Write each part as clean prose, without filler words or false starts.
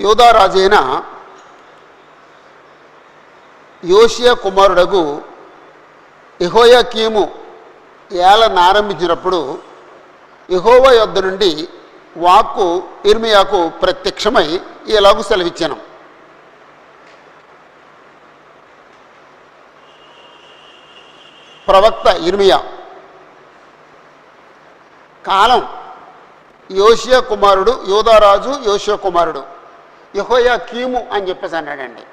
యోధారాజైన యోషియా కుమారుడగు యెహోయాకీము ఏలన ఆరంభించినప్పుడు యెహోవా యొద్ద నుండి వాక్కు యిర్మీయాకు ప్రత్యక్షమై ఇలాగు సెలవిచ్చాను. ప్రవక్త యిర్మీయా కాలం యోషియా కుమారుడు, యోధారాజు యోషియా కుమారుడు యెహోయాకీము అని చెప్పేసి అన్నాడండి.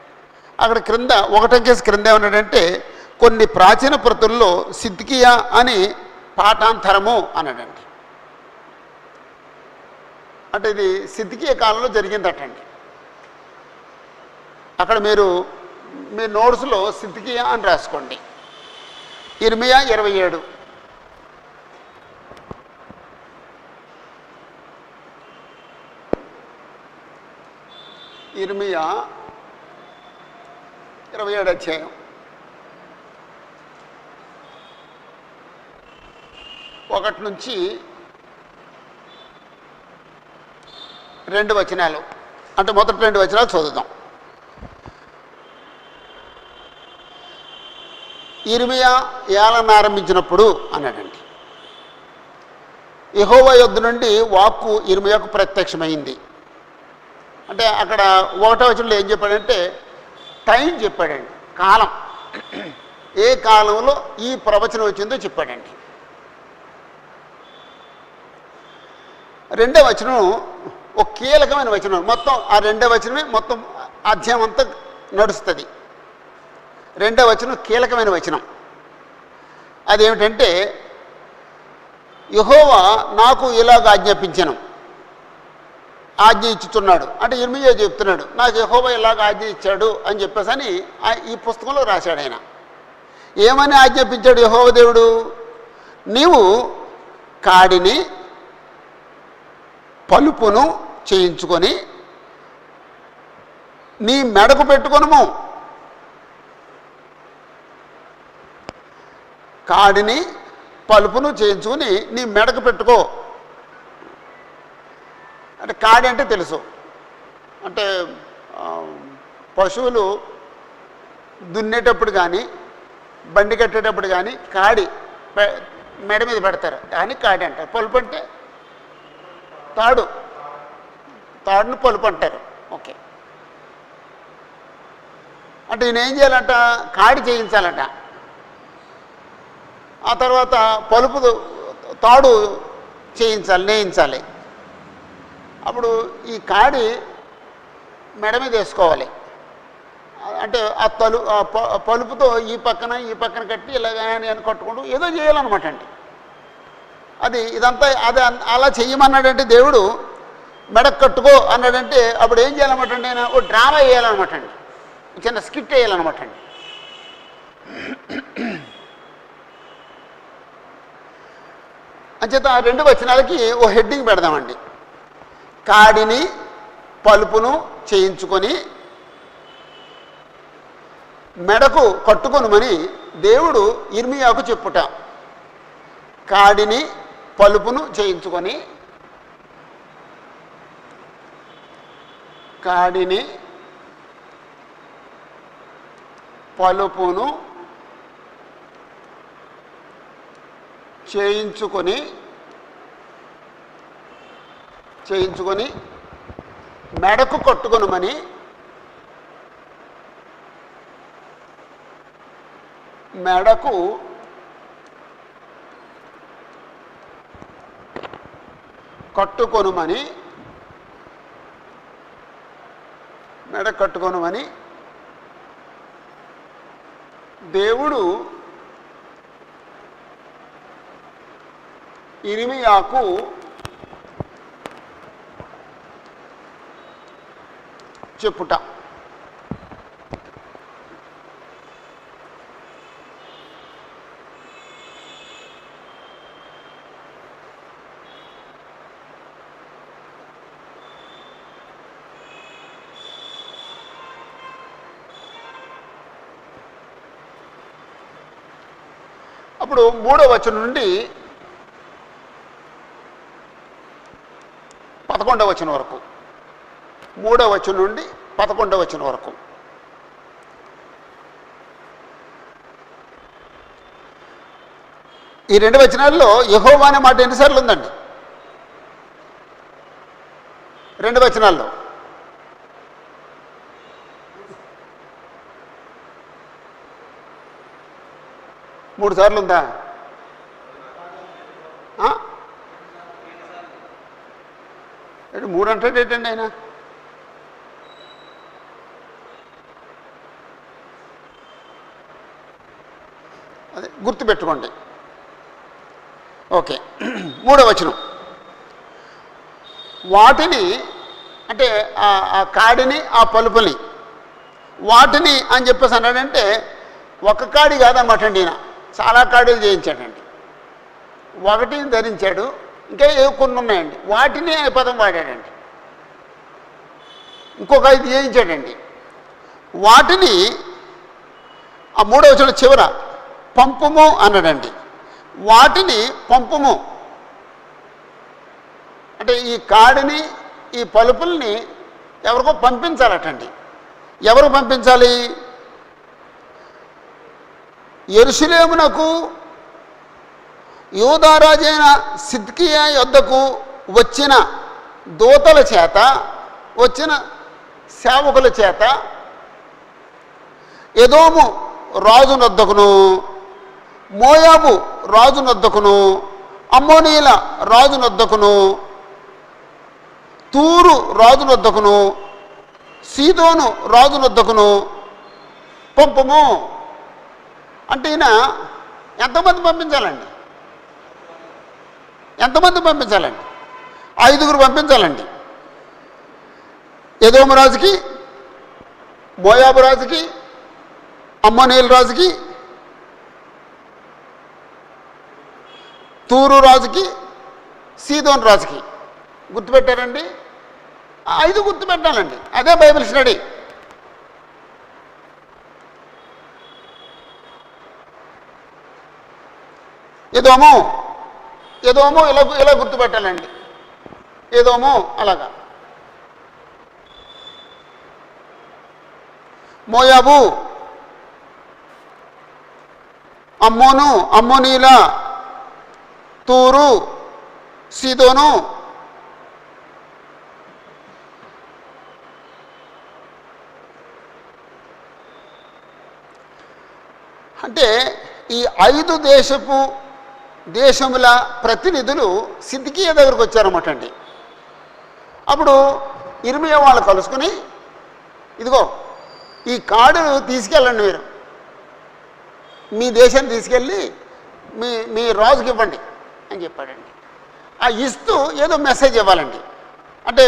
అక్కడ క్రింద ఒకటంకేసి క్రింద ఏమన్నాడంటే కొన్ని ప్రాచీన ప్రతుల్లో సిద్కియా అని పాఠాంతరము అన్నాడండి. అంటే ఇది సిద్కియా కాలంలో జరిగిందటండి. అక్కడ మీరు మీ నోట్స్లో సిద్కియా అని రాసుకోండి. యిర్మీయా 27. యిర్మీయా 27 అధ్యాయం 1 నుంచి 2 వచనాలు, అంటే మొదటి 2 వచనాలు చదువుదాం. యిర్మీయా ఏలన ఆరంభించినప్పుడు అన్నాడండి, యెహోవా యొద్ద నుండి వాక్కు యిర్మీయాకు ప్రత్యక్షమైంది. అంటే అక్కడ 1వ వచనంలో ఏం చెప్పాడంటే టైం చెప్పాడండి, కాలం, ఏ కాలంలో ఈ ప్రవచనం వచ్చిందో చెప్పాడండి. 2వ వచనం ఒక కీలకమైన వచనం. మొత్తం ఆ 2వ వచనమే మొత్తం అధ్యాయం అంతా నడుస్తుంది. 2వ వచనం కీలకమైన వచనం. అదేమిటంటే యెహోవా నాకు ఇలాగ ఆజ్ఞాపించను, ఆజ్ఞ ఇచ్చుతున్నాడు. అంటే యిర్మీయా చెప్తున్నాడు, నాకు యెహోవా ఇలాగ ఆజ్ఞ ఇచ్చాడు అని చెప్పేసి అని ఈ పుస్తకంలో రాశాడు ఆయన. ఏమని ఆజ్ఞాపించాడు యెహోవా దేవుడు? నీవు కాడిని పలుపును చేయించుకొని నీ మెడకు పెట్టుకొనుము. కాడిని పలుపును చేయించుకొని నీ మెడకు పెట్టుకో. అంటే కాడి అంటే తెలుసు, అంటే పశువులు దున్నేటప్పుడు కానీ బండి కట్టేటప్పుడు కానీ కాడి మెడ మీద పెడతారు, కానీ కాడి అంటారు. పలుపు అంటే తాడును పలుపు అంటారు. ఓకే, అంటే ఈయన ఏం చేయాలంట? కాడి చేయించాలంట. ఆ తర్వాత పలుపు తాడు చేయించాలి, నేయించాలి. అప్పుడు ఈ కాడి మెడ మీద వేసుకోవాలి. అంటే ఆ పలుపుతో ఈ పక్కన కట్టి ఇలాగని అని కట్టుకుంటూ ఏదో చేయాలన్నమాట అండి. ఇదంతా అది అలా చెయ్యమన్నాడంటే దేవుడు, మెడకు కట్టుకో అన్నాడంటే అప్పుడు ఏం చేయాలన్నమాట అండి? ఆయన ఓ డ్రామా వేయాలన్నమాట అండి, చిన్న స్కిట్ వేయాలన్నమాట అండి. అంచేత ఆ 2 వచనాలకి ఓ హెడ్డింగ్ పెడదామండి. కాడిని పలుపును చేయించుకొని మెడకు కట్టుకొనుమని దేవుడు యిర్మీయాకు చెప్పుట. కాడిని పలుపును చేయించుకొని, కాడిని పలుపును చేయించుకొని మెడకు కట్టుకొనుమని మెడకు కట్టుకొనుమని దేవుడు యిర్మీయాకు చెప్పుట. అప్పుడు 3వ వచనం నుండి 11వ వచనం వరకు 3వ వచనం నుండి 11వ వచనం వరకు. ఈ 2 వచనాల్లో యెహోవా అనే మాట ఎన్నిసార్లు ఉందండి? 2 వచనాల్లో. మూడు సార్లు ఉందా? మూడు అంటే ఏంటండి ఆయన? అదే గుర్తుపెట్టుకోండి. ఓకే, 3వ వచనం. వాటిని అంటే ఆ కాడిని ఆ పలుపుని వాటిని అని చెప్పేసి అన్నాడంటే ఒక కాడి కాదన్నమాట అండి. ఈయన చాలా కాడీలు చేయించాడండి. ఒకటిని ధరించాడు, ఇంకా కొన్ని ఉన్నాయండి. వాటిని అనే పదం వాడాడండి. ఇంకొక 5 చేయించాడండి. వాటిని ఆ 3వ వచనం చివర పంపుము అన్నాడండి. వాటిని పంపుము అంటే ఈ కాడిని ఈ పలుపుల్ని ఎవరికో పంపించాలటండి. ఎవరు పంపించాలి? యెరూషలేమునకు యూదారాజైన సిద్కియా యొద్దకు వచ్చిన దూతల చేత, వచ్చిన సేవకుల చేత ఎదోము రాజునొద్దకును, మోయాబు రాజునొద్దకును, అమ్మోనీల రాజునొద్దకును, తూరు రాజునొద్దకును, సీదోను రాజునొద్దకును పంపము అంటే ఈయన ఎంతమంది పంపించాలండి? ఎంతమంది పంపించాలండి? 5గురు పంపించాలండి. ఎదోము రాజుకి, మోయాబు రాజుకి, అమ్మోనీల రాజుకి, తూరు రాజుకి, సీదోన్ రాజుకి. గుర్తుపెట్టారండి? 5 గుర్తుపెట్టాలండి. అదే బైబిల్ స్టడీ. ఎదోము ఇలా గుర్తుపెట్టాలండి. ఎదోము అలాగా. మోయాబు, అమ్మోను, అమ్మోనీల, తూరు, సీదోను, అంటే ఈ 5 దేశముల ప్రతినిధులు సిద్కియా దగ్గరకు వచ్చారన్నమాట అండి. అప్పుడు ఇర్మియా వాళ్ళు కలుసుకుని, ఇదిగో ఈ కాడు తీసుకెళ్ళండి, మీరు మీ దేశాన్ని తీసుకెళ్ళి మీ రాజుకి ఇవ్వండి అని చెప్పాడండి. ఆ ఇస్తూ ఏదో మెసేజ్ ఇవ్వాలండి. అంటే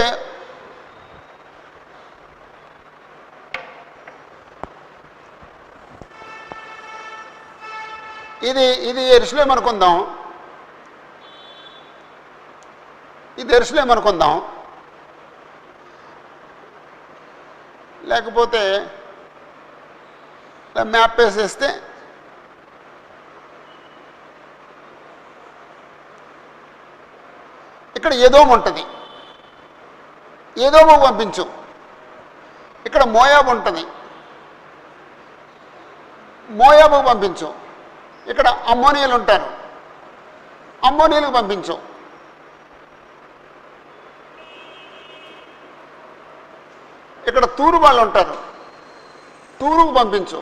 ఇది యెరూషలేము అనుకుందాం, ఇది యెరూషలేము అనుకుందాం. లేకపోతే మ్యాప్ వేసేస్తే ఇక్కడ ఎదోము ఉంటుంది, ఎదోము పంపించు. ఇక్కడ మోయాబు ఉంటుంది, మోయాబు పంపించు. ఇక్కడ అమ్మోనీయులు ఉంటారు, అమ్మోనీయులకు పంపించు. ఇక్కడ తూరు వాళ్ళు ఉంటారు, తూరుకు పంపించు.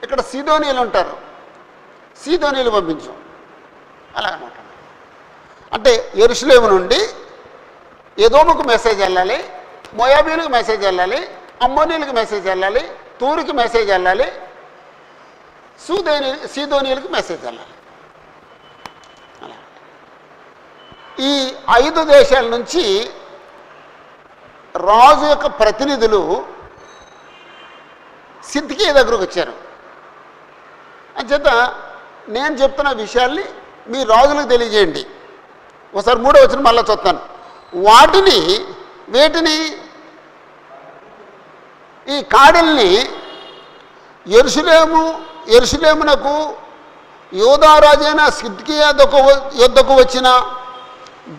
ఇక్కడ సీదోనీయులు ఉంటారు, సీదోనీయులు పంపించు. అలాగనమాట. అంటే యెరూషలేము నుండి ఎదోముకు మెసేజ్ వెళ్ళాలి, మోయాబీలకు మెసేజ్ వెళ్ళాలి, అమ్మోనీయులకు మెసేజ్ వెళ్ళాలి, తూరుకి మెసేజ్ వెళ్ళాలి, సీదోనీయులకు మెసేజ్ వెళ్ళాలి. అలా ఈ 5 దేశాల నుంచి రాజు యొక్క ప్రతినిధులు సిద్కియా దగ్గరకు వచ్చారు. అంచేత నేను చెప్తున్న విషయాల్ని మీ రాజులకు తెలియజేయండి. ఒకసారి 3వ వచనం మళ్ళీ చూస్తాను. ఈ కాడిల్ని యెరూషలేమునకు యూదారాజైన సిద్కియా యొద్దకు వచ్చిన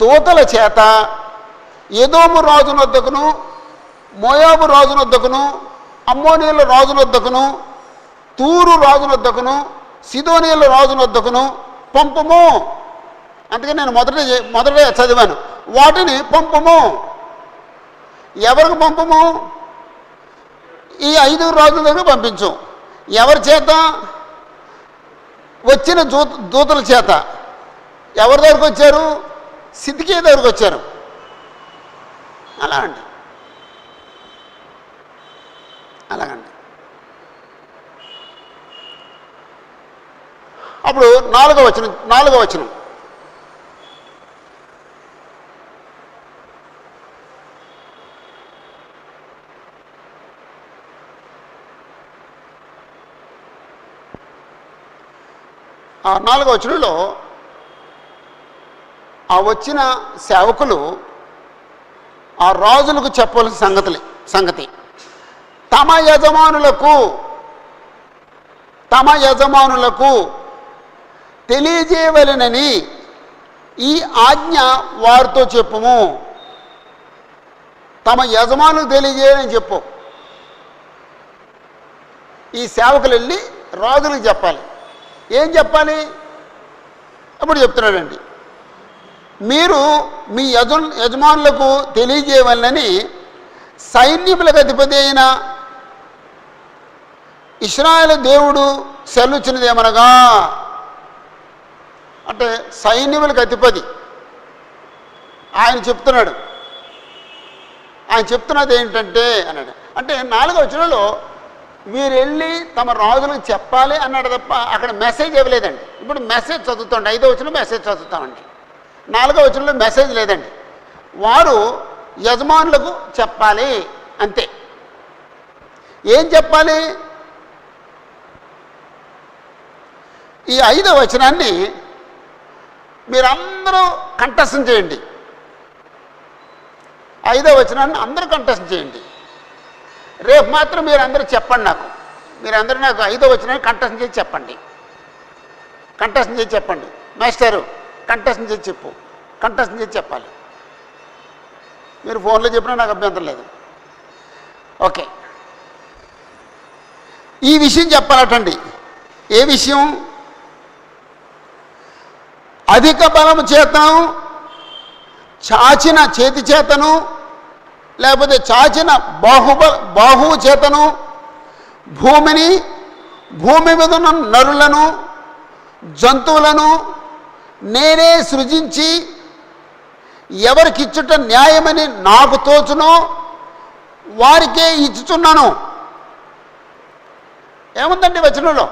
దూతల చేత ఎదోము రాజునొద్దకును, మోయాబు రాజునొద్దకును, అమ్మోనీయుల రాజునొద్దకును, తూరు రాజునొద్దకును, సిదోనీయుల రాజునొద్దకును పంపుము. అందుకే నేను మొదట చదివాను, వాటిని పంపుము. ఎవరికి పంపము? ఈ 5 రాజుల దగ్గర పంపించు. ఎవరి చేత? వచ్చిన దూతల చేత. ఎవరి దగ్గరకు వచ్చారు? సిద్కియా దగ్గరకు వచ్చారు. అలాగండి. అప్పుడు 4వ వచనం ఆ 4వ వచనంలో ఆ వచ్చిన సేవకులు ఆ రాజులకు చెప్పవలసిన సంగతి తమ యజమానులకు తెలియజేయవలెనని ఈ ఆజ్ఞ వారితో చెప్పుము. తమ యజమానులకు తెలియజేయని చెప్పు. ఈ సేవకులు వెళ్ళి రాజులకు చెప్పాలి. ఏం చెప్పాలి? అప్పుడు చెప్తున్నాడండి, మీరు మీ యజమానులకు తెలియజేయవలనని సైన్యములకు అధిపతి అయిన ఇశ్రాయేలు దేవుడు సెలవిచ్చినదేమనగా, అంటే సైన్యములకు అధిపతి ఆయన చెప్తున్నాడు. ఆయన చెప్తున్నది ఏంటంటే అన్నాడు, అంటే 4వ వచనంలో వీరు వెళ్ళి తమ రాజులకు చెప్పాలి అన్నాడు తప్ప అక్కడ మెసేజ్ ఇవ్వలేదండి. ఇప్పుడు మెసేజ్ చదువుతాండి, 5వ వచనంలో మెసేజ్ చదువుతామండి. 4వ వచనంలో మెసేజ్ లేదండి. వారు యజమానులకు చెప్పాలి అంతే. ఏం చెప్పాలి? ఈ 5వ వచనాన్ని మీరందరూ కంఠస్థం చేయండి. 5వ వచనాన్ని అందరూ కంఠస్థం చేయండి. రేపు మాత్రం మీరందరూ చెప్పండి. మీరందరూ నాకు 5వ వచనాన్ని కంఠస్థం చేసి చెప్పండి. కంఠస్థం చేసి చెప్పండి. మాస్టరు కంఠస్థం చేసి చెప్పు. కంఠస్థం చేసి చెప్పాలి. మీరు ఫోన్లో చెప్పినా నాకు అభ్యంతరం లేదు. ఓకే, ఈ విషయం చెప్పాలటండి. ఏ విషయం? అధిక బలము చేతను, చాచిన చేతి చేతను, లేకపోతే చాచిన బాహువు చేతను భూమి మీద ఉన్న నరులను, జంతువులను నేనే సృజించి ఎవరికిచ్చుట న్యాయమని నాకు తోచునో వారికే ఇచ్చుచున్నాను. ఏముందండి వచనంలో?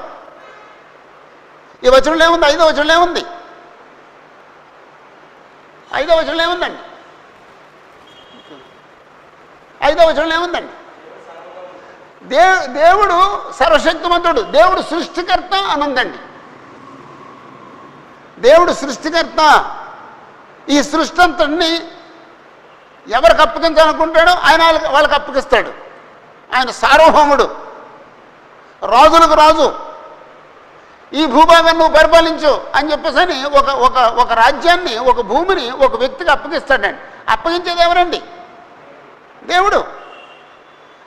ఈ వచనంలో ఏముంది? 5వ వచనంలో ఏముంది? 5వ వచనంలో ఏముందండి? 5వ వచనంలో ఏముందండి? దేవుడు సర్వశక్తిమంతుడు, దేవుడు సృష్టికర్త అని ఉందండి. దేవుడు సృష్టికర్త. ఈ సృష్టి అంతటిని ఎవరికి అప్పగించాలనుకుంటాడో ఆయన వాళ్ళకి అప్పగిస్తాడు. ఆయన సార్వభౌముడు, రాజులకు రాజు. ఈ భూభాగాన్ని నువ్వు పరిపాలించు అని చెప్పేసి ఒక రాజ్యాన్ని, ఒక భూమిని ఒక వ్యక్తికి అప్పగిస్తాడండి. అప్పగించేది ఎవరండి? దేవుడు.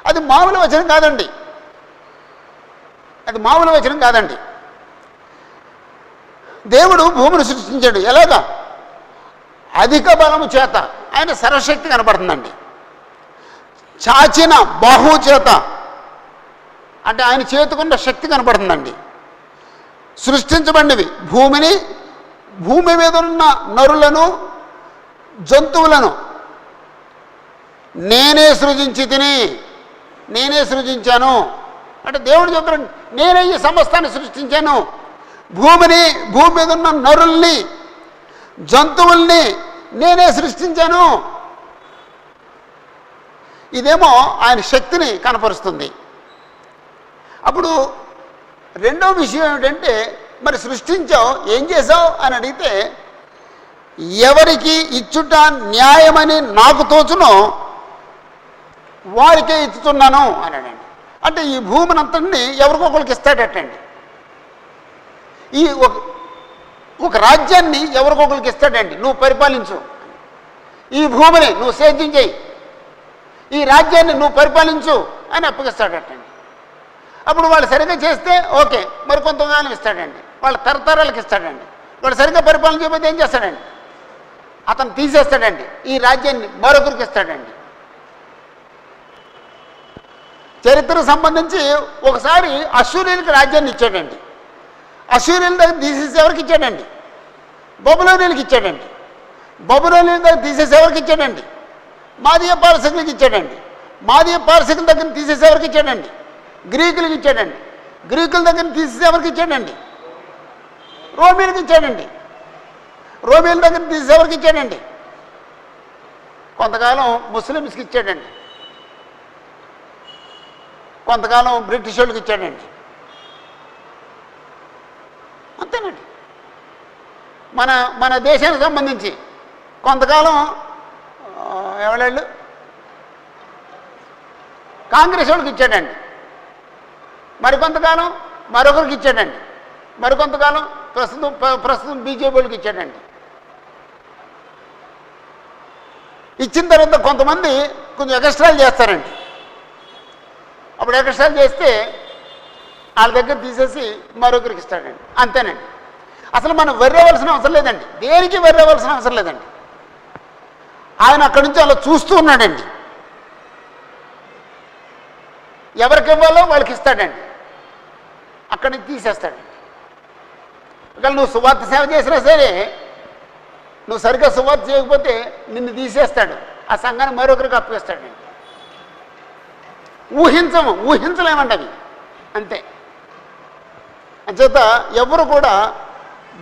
అది మామూలు వచనం కాదండి. అది మామూలు వచనం కాదండి. దేవుడు భూమిని సృష్టించాడు. ఎలాగా? అధిక బలము చేత. ఆయన సర్వశక్తి కనపడుతుందండి. చాచిన బాహువు చేత, అంటే ఆయన చేతుకున్న శక్తి కనపడుతుందండి. సృష్టించబడినవి భూమి మీద ఉన్న నరులను, జంతువులను నేనే సృజించాను. అంటే దేవుడు చెప్తున్నాడు, నేనే ఈ సమస్తాన్ని సృష్టించాను. భూమి మీద ఉన్న నరుల్ని, జంతువుల్ని నేనే సృష్టించాను. ఇదేమో ఆయన శక్తిని కనపరుస్తుంది. అప్పుడు రెండో విషయం ఏమిటంటే, మరి సృష్టించావు, ఏం చేసావు అని అడిగితే, ఎవరికి ఇచ్చుట న్యాయమని నాకు తోచునో వారికే ఇచ్చుతున్నాను అన్నాడండి. అంటే ఈ భూమిని అంతటిని ఎవరికొకరికి ఇస్తాడటండి. ఈ ఒక రాజ్యాన్ని ఎవరికొకరికి ఇస్తాడండి, నువ్వు పరిపాలించు. ఈ భూమిని నువ్వు సేద్యం చేయి, ఈ రాజ్యాన్ని నువ్వు పరిపాలించు అని అప్పగిస్తాడటండి. అప్పుడు వాళ్ళు సరిగ్గా చేస్తే ఓకే, మరి కొంతకాలం ఇస్తాడండి, వాళ్ళ తరతరాలకు ఇస్తాడండి. వాళ్ళు సరిగ్గా పరిపాలన చేయకపోతే ఏం చేస్తాడండి, అతను తీసేస్తాడండి, ఈ రాజ్యాన్ని మరొకరికి ఇస్తాడండి. చరిత్రకు సంబంధించి ఒకసారి అశ్షూరీయులకి రాజ్యాన్ని ఇచ్చాడండి. అశ్షూరీయుల దగ్గర తీసేసి ఎవరికి ఇచ్చాడండి, బబులోనీయులకి ఇచ్చాడండి. బబులోనీయుల దగ్గర తీసేసి ఎవరికి ఇచ్చాడండి, మాదీయ పారసీకులకి ఇచ్చాడండి. మాదీయ పారసీకుల దగ్గర తీసేసి ఎవరికి ఇచ్చాడండి, గ్రీకులకి ఇచ్చాడండి. గ్రీకుల దగ్గర తీసేసి ఎవరికి ఇచ్చాడండి, రోమిలకు ఇచ్చాడండి. రోమిల దగ్గర తీసేసి ఎవరికి ఇచ్చాడండి, కొంతకాలం ముస్లిమ్స్కి ఇచ్చాడండి, కొంతకాలం బ్రిటిష్ వాళ్ళకి ఇచ్చాడండి. అంతేనండి. మన దేశానికి సంబంధించి కొంతకాలం ఎవళ్ళు కాంగ్రెస్ వాళ్ళకి ఇచ్చాడండి, మరికొంతకాలం మరొకరికి ఇచ్చాడండి, మరికొంతకాలం ప్రస్తుతం బీజేపీ వాళ్ళకి ఇచ్చాడండి. ఇచ్చిన తర్వాత కొంతమంది కొంచెం ఎక్స్ట్రాలు చేస్తారండి. అప్పుడు ఎక్స్ట్రాలు చేస్తే వాళ్ళ దగ్గర తీసేసి మరొకరికి ఇస్తాడండి. అంతేనండి. అసలు మనం వెర్రవలసిన అవసరం లేదండి, దేనికి వెర్రవలసిన అవసరం లేదండి. ఆయన అక్కడి నుంచి అలా చూస్తూ ఉన్నాడండి. ఎవరికి ఇవ్వాలో వాళ్ళకి ఇస్తాడండి, అక్కడి నుంచి తీసేస్తాడండి. ఒకవేళ నువ్వు సువార్త సేవ చేసినా సరే, నువ్వు సరిగ్గా సువార్త చేయకపోతే నిన్ను తీసేస్తాడు, ఆ సంఘాన్ని మరొకరికి అప్పగిస్తాడండి. ఊహించలేమండి అవి, అంతే. అంచేత ఎవరు కూడా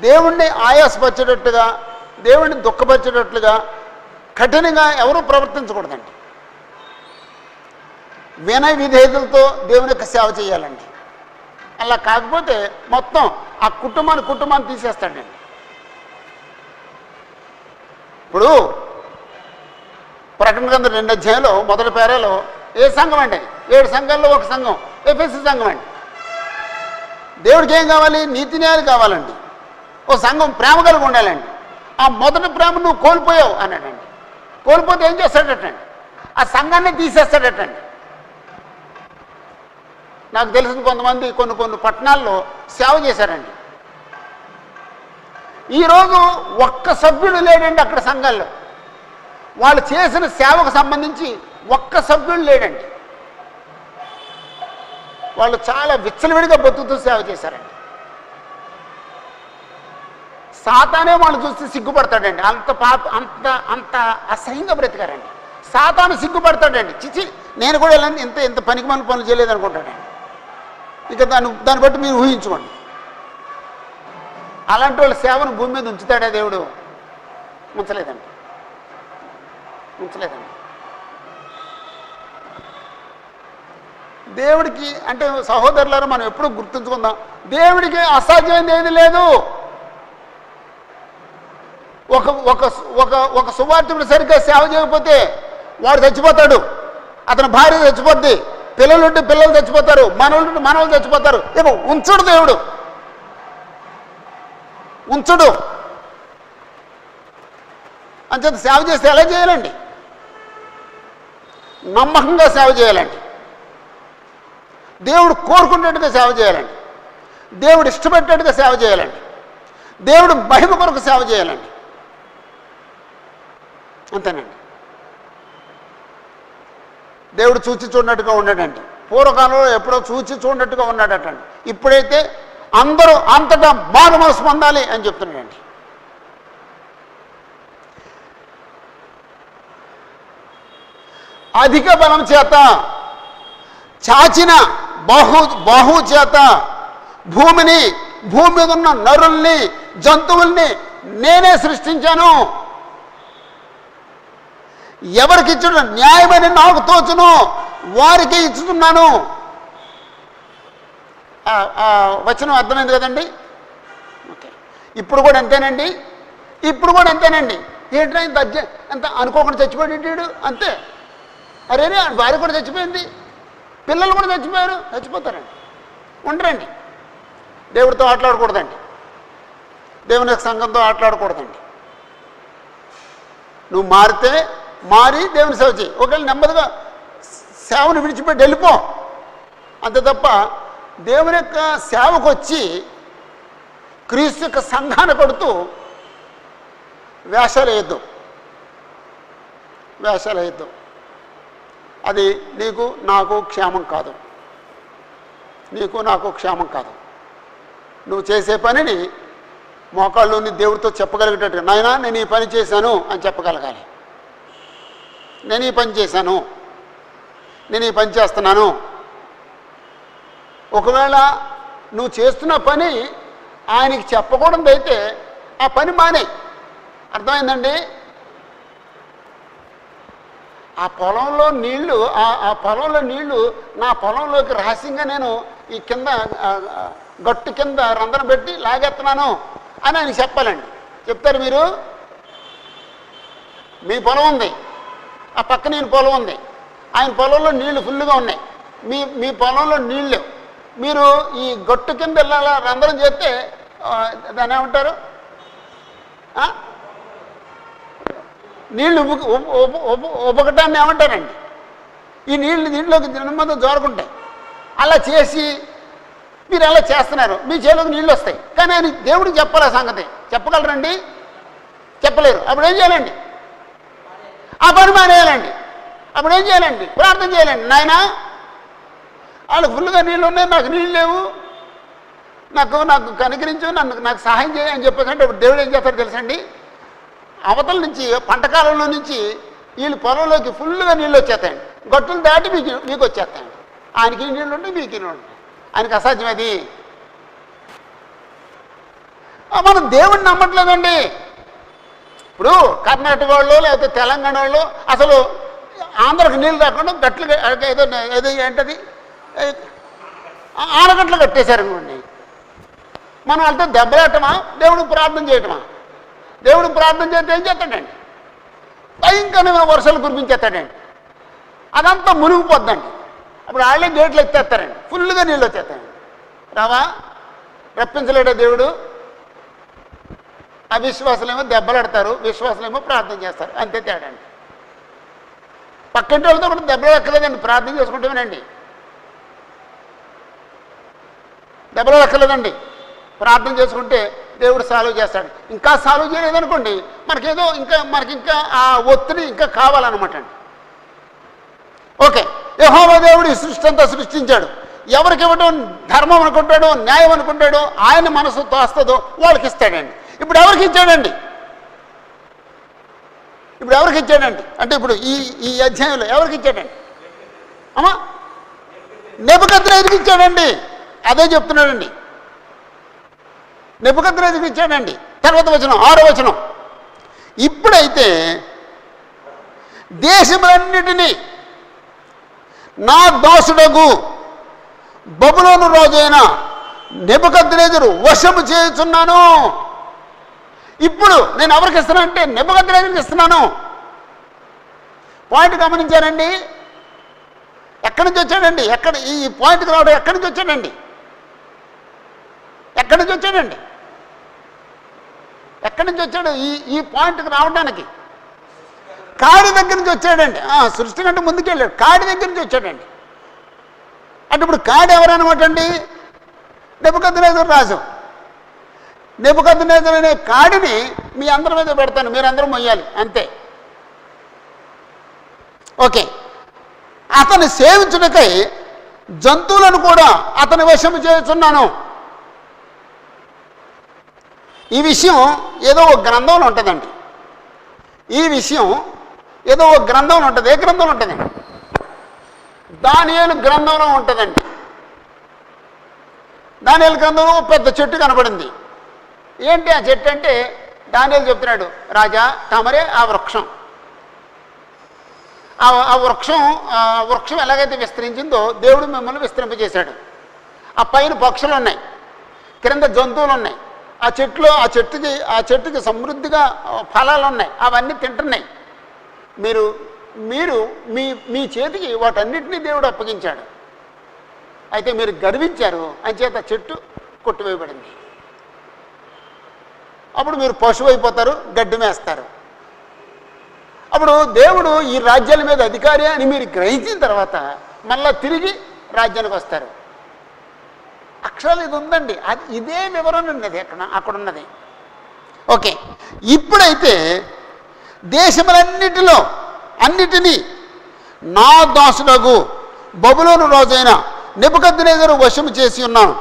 దేవుణ్ణి ఆయాసపరిచేటట్టుగా, దేవుణ్ణి దుఃఖపరిచేటట్లుగా కఠినంగా ఎవరూ ప్రవర్తించకూడదండి. వినయ విధేయతలతో దేవుని యొక్క సేవ చేయాలండి. అలా కాకపోతే మొత్తం ఆ కుటుంబాన్ని తీసేస్తాడండి. ఇప్పుడు ప్రకటన గ్రంథం 2వ అధ్యాయంలో మొదటి పేరాలో ఏ సంఘం అండి, 7 సంఘాల్లో ఒక సంఘం ఎఫెసు సంఘం అండి. దేవుడికి ఏం కావాలి, నీతి న్యాయాలు కావాలండి. ఓ సంఘం ప్రేమ కలిగి ఉండాలండి. ఆ మొదటి ప్రేమ నువ్వు కోల్పోయావు అన్నాడండి. కోల్పోతే ఏం చేస్తాడటండి, ఆ సంఘాన్ని తీసేస్తాడటండి. నాకు తెలిసిన కొంతమంది కొన్ని పట్టణాల్లో సేవ చేశారండి. ఈరోజు ఒక్క సభ్యుడు లేడండి అక్కడ సంఘాల్లో. వాళ్ళు చేసిన సేవకు సంబంధించి ఒక్క సభ్యుడు లేడండి. వాళ్ళు చాలా విచ్చలవిడిగా బతుకుతూ సేవ చేశారండి. సాతానే వాళ్ళు చూస్తే సిగ్గుపడతాడండి. అంత అసహ్యంగా బ్రతికారండి. సాతాను సిగ్గుపడతాడండి. చిచి, నేను కూడా ఇంత పనికిమాలిన పనులు చేయలేదనుకుంటాడండి. ఇక దాన్ని బట్టి మీరు ఊహించుకోండి. అలాంటి వాళ్ళ సేవను భూమి మీద ఉంచుతాడా దేవుడు? ఉంచలేదండి. దేవుడికి అంటే సహోదరులారా, మనం ఎప్పుడూ గుర్తుంచుకుందాం, దేవుడికి అసాధ్యమైనది ఏది లేదు. ఒక సువార్తికుడు సరిగ్గా సేవ చేయకపోతే వాడు చచ్చిపోతాడు, అతని భార్య చచ్చిపోద్ది, పిల్లలుంటే పిల్లలు చచ్చిపోతారు, మనవులుంటే మనవులు చచ్చిపోతారు. ఏమో ఉంచడు దేవుడు, ఉంచడు. అంచేత సేవ చేస్తే ఎలా చేయాలండి? నమ్మకంగా సేవ చేయాలండి. దేవుడు కోరుకున్నట్టుగా సేవ చేయాలండి. దేవుడు ఇష్టపడేట్టుగా సేవ చేయాలండి. దేవుడు మహిమ కొరకు సేవ చేయాలండి. అంతేనండి. దేవుడు చూచి చూడనట్టుగా ఉన్నాడండి. పూర్వకాలంలో ఎప్పుడో చూచి చూడనట్టుగా ఉన్నాడటండి. ఇప్పుడైతే అందరూ అంతటా మారు మనసు పొందాలి అని చెప్తున్నాడండి. అధిక బలం చేత చాచిన బాహు చేత భూమి మీద ఉన్న నరుల్ని, జంతువుల్ని నేనే సృష్టించాను. ఎవరికి ఇచ్చుడు న్యాయమని నాకు తోచును, వారికి ఇచ్చుతున్నాను. వచనం అర్థమైంది కదండి? ఓకే. ఇప్పుడు కూడా అంతేనండి. ఏంటంటే ఎంత అనుకోకుండా చచ్చిపోయాడు అంతే. అరేనే భార్య కూడా చచ్చిపోయింది, పిల్లలు కూడా చచ్చిపోతారండి. ఉండరండి. దేవుడితో ఆటలాడకూడదండి, దేవుని సంఘంతో ఆటలాడకూడదండి. నువ్వు మారి దేవుని సేవ చేయి. ఒకవేళ నెమ్మదిగా సేవను విడిచిపెట్టి వెళ్ళిపో. అంతే తప్ప దేవుని యొక్క సేవకు వచ్చి క్రీస్తు యొక్క సంఘాన్ని కొడుతూ వేషాలు వేయద్దు. అది నీకు నాకు క్షేమం కాదు. నువ్వు చేసే పనిని మోకాళ్ళలోని దేవుడితో చెప్పగలిగేటట్టుగా, నాయనా నేను ఈ పని చేశాను అని చెప్పగలగాలి. నేను ఈ పని చేశాను, నేను ఈ పని చేస్తున్నాను. ఒకవేళ నువ్వు చేస్తున్న పని ఆయనకి చెప్పకూడదైతే ఆ పని మానే. అర్థమైందండి? ఆ పొలంలో నీళ్లు నా పొలంలోకి రహస్యంగా నేను ఈ కింద గట్టు కింద రంధ్రం పెట్టి లాగెత్తున్నాను అని ఆయన చెప్పాలండి. చెప్తారు మీరు? మీ పొలం ఉంది, ఆ పక్కన ఈయన పొలం ఉంది, ఆయన పొలంలో నీళ్లు ఫుల్గా ఉన్నాయి, మీ పొలంలో నీళ్ళు మీరు ఈ గట్టు కింద వెళ్ళాలా రంధ్రం చేస్తే దాన్ని ఏమంటారు? నీళ్లు ఉపకటాన్ని ఏమంటారండి? ఈ నీళ్లు దీంట్లోకి నెమ్మది జోరుకుంటాయి. అలా చేసి మీరు అలా చేస్తున్నారు, మీ చేలోకి నీళ్ళు వస్తాయి. కానీ ఆయన దేవుడికి చెప్పాలి ఆ సంగతి. చెప్పగలరండి? చెప్పలేరు. అప్పుడు ఏం చేయాలండి? ఆ పని మానేయాలండి. అప్పుడు ఏం చేయాలండి? ప్రార్థన చేయాలండి. నాయనా వాళ్ళకి ఫుల్గా నీళ్ళు ఉన్నాయి, నాకు నీళ్ళు లేవు, నాకు కనికరించు, నాకు సహాయం చేయ అని చెప్పేసి అంటే దేవుడు ఏం చేస్తాడు తెలుసండి? అవతల నుంచి పంటకాలంలో నుంచి వీళ్ళు పొలంలోకి ఫుల్గా నీళ్ళు వచ్చేస్తాయండి. గట్టులు దాటి మీకు వచ్చేస్తాయండి. ఆయనకి నీళ్ళు ఉంటాయి, మీకు నీళ్ళు ఉంటాయి. ఆయనకి అసాధ్యం అది. మనం దేవుడిని నమ్మట్లేదండి. ఇప్పుడు కర్ణాటక వాళ్ళు లేకపోతే తెలంగాణ వాళ్ళు అసలు ఆంధ్రకు నీళ్ళు రాకుండా గట్లు ఏదో ఏంటది ఆనగట్లు కట్టేశారనుకోండి. మనం అంటే దెబ్బలాటమా దేవుడికి ప్రార్థన చేయటమా? దేవుడికి ప్రార్థన చేస్తే ఏం చేస్తాడండి? భయంకరమైన వర్షాలు కురిపించేస్తాడండి. అదంతా మునిగిపోద్దండి. అప్పుడు వాళ్ళే గేట్లు ఎత్తేస్తారండి, ఫుల్గా నీళ్ళు వచ్చేస్తాయండి. రావా? రప్పించలేడా దేవుడు? అవిశ్వాసులేమో దెబ్బలాడతారు, విశ్వాసులేమో ప్రార్థన చేస్తారు. అంతే తేడా అండి. పక్కింటి వాళ్ళతో కూడా దెబ్బలు ఎక్కలేదండి, ప్రార్థన చేసుకుంటామేనండి. దెబ్బలు ఎక్కలేదండి, ప్రార్థన చేసుకుంటే దేవుడు సాల్వ్ చేస్తాడు. ఇంకా సాల్వ్ చేయలేదనుకోండి, మనకి ఇంకా ఆ ఒత్తిడి ఇంకా కావాలన్నమాట అండి. ఓకే, యెహోవా దేవుడు ఈ సృష్టి అంతా సృష్టించాడు. ఎవరికి ఇవ్వడం ధర్మం అనుకుంటాడో న్యాయం అనుకుంటాడో ఆయన మనసు తోస్తుందో వాళ్ళకి ఇస్తాడండి. ఇప్పుడు ఎవరికి ఇచ్చాడండి? అంటే ఇప్పుడు ఈ అధ్యాయంలో ఎవరికి ఇచ్చాడండి? అమ్మా నెబుకద్నెజరుకి ఇచ్చాడండి. అదే చెప్తున్నాడండి. నెబుకద్నెజరుకి ఇచ్చాడండి. తర్వాత వచనం 6వ వచనం. ఇప్పుడైతే దేశములన్నిటినీ నా దాసుడగు బబులోను రాజైన నెబుకద్నెజరు వశము చేయుచున్నాను. ఇప్పుడు నేను ఎవరికి ఇస్తున్నా అంటే నెబుకద్నెజరుకి ఇస్తున్నాను. పాయింట్ గమనించారండి? ఎక్కడి నుంచి వచ్చాడండి? ఈ పాయింట్కి రావడం ఎక్కడి నుంచి వచ్చాడండి? ఎక్కడి నుంచి వచ్చాడు ఈ పాయింట్కి రావడానికి? కాడి దగ్గర నుంచి వచ్చాడండి. సృష్టి కంటే ముందుకెళ్ళాడు, కాడి దగ్గర నుంచి వచ్చాడండి. అంటే ఇప్పుడు కాడి ఎవరనమాట అండి? నెబుకద్నెజరు రాజు. నెబుకద్నెజరు అనే కాడిని మీ అందరి మీద పెడతాను, మీరందరూ మొయ్యాలి అంతే. ఓకే, అతన్ని సేవించుటకై జంతువులను కూడా అతని వశము చేస్తున్నాను. ఈ విషయం ఏదో ఒక గ్రంథంలో ఉంటుందండి. ఏ గ్రంథంలో ఉంటుందండి? దానియేలు గ్రంథంలో ఉంటుందండి. దానియేలు గ్రంథంలో పెద్ద చెట్టు కనపడింది. ఏంటి ఆ చెట్టు అంటే దానియేలు చెప్తున్నాడు, రాజా తమరే ఆ వృక్షం. ఆ వృక్షం ఎలాగైతే విస్తరించిందో దేవుడు మిమ్మల్ని విస్తరింపజేశాడు. ఆ పైన పక్షులు ఉన్నాయి, క్రింద జంతువులు ఉన్నాయి. ఆ చెట్టుకి సమృద్ధిగా ఫలాలు ఉన్నాయి, అవన్నీ తింటున్నాయి. మీరు మీ చేతికి వాటన్నిటినీ దేవుడు అప్పగించాడు. అయితే మీరు గర్వించారు, అంచేత చెట్టు కొట్టివేయబడింది. అప్పుడు మీరు పశువు అయిపోతారు, గడ్డి మేస్తారు. అప్పుడు దేవుడు ఈ రాజ్యాల మీద అధికారి అని మీరు గ్రహించిన తర్వాత మళ్ళా తిరిగి రాజ్యానికి వస్తారు. అక్షరాలు ఇది ఉందండి, అది ఇదే వివరణ ఉన్నది అక్కడ ఉన్నది. ఓకే, ఇప్పుడైతే దేశములన్నిటిలో అన్నిటినీ నా దాసుడగు బబులోను రోజైన నెబుకద్నెజరు వశము చేసి ఉన్నాను.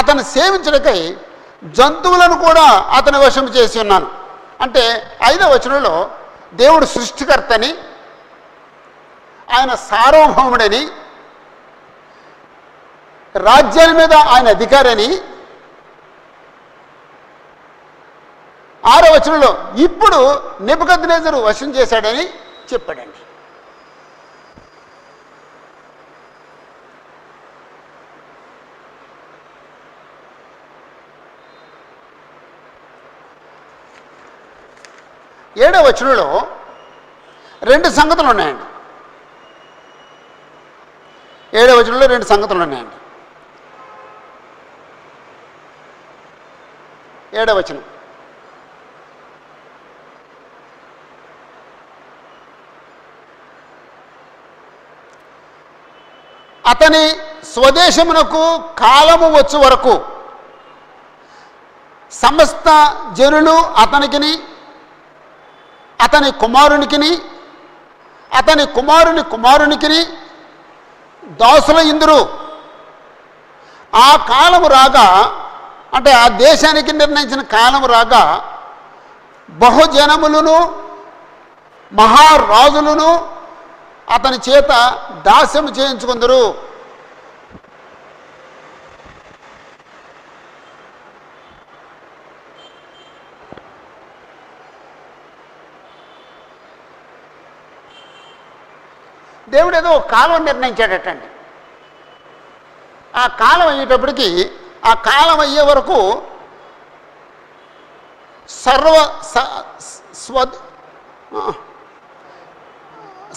అతను సేవించడకై జంతువులను కూడా అతని వశము చేసి ఉన్నాను. అంటే 5వ వచనంలో దేవుడు సృష్టికర్తని, ఆయన సార్వభౌముడని, రాజ్యాల మీద ఆయన అధికారని, 6వ వచనంలో ఇప్పుడు నెబుకద్నెజరు వశం చేశాడని చెప్పాడండి. ఏడవ వచనంలో 2 సంగతులు ఉన్నాయండి. 7వ వచనంలో 2 సంగతులు ఉన్నాయండి. 7వ వచనం, అతని స్వదేశమునకు కాలము వచ్చు వరకు సమస్త జనులు అతనికిని, అతని కుమారునికిని, అతని కుమారుని కుమారునికిని దాసుల ఇందురు. ఆ కాలము రాగా, అంటే ఆ దేశానికి నిర్ణయించిన కాలము రాగా బహుజనములను మహారాజులను అతని చేత దాస్యము చేయించుకుందరు. దేవుడు ఏదో కాలం నిర్ణయించాడటండి. ఆ కాలం అయ్యేటప్పటికి, ఆ కాలం అయ్యే వరకు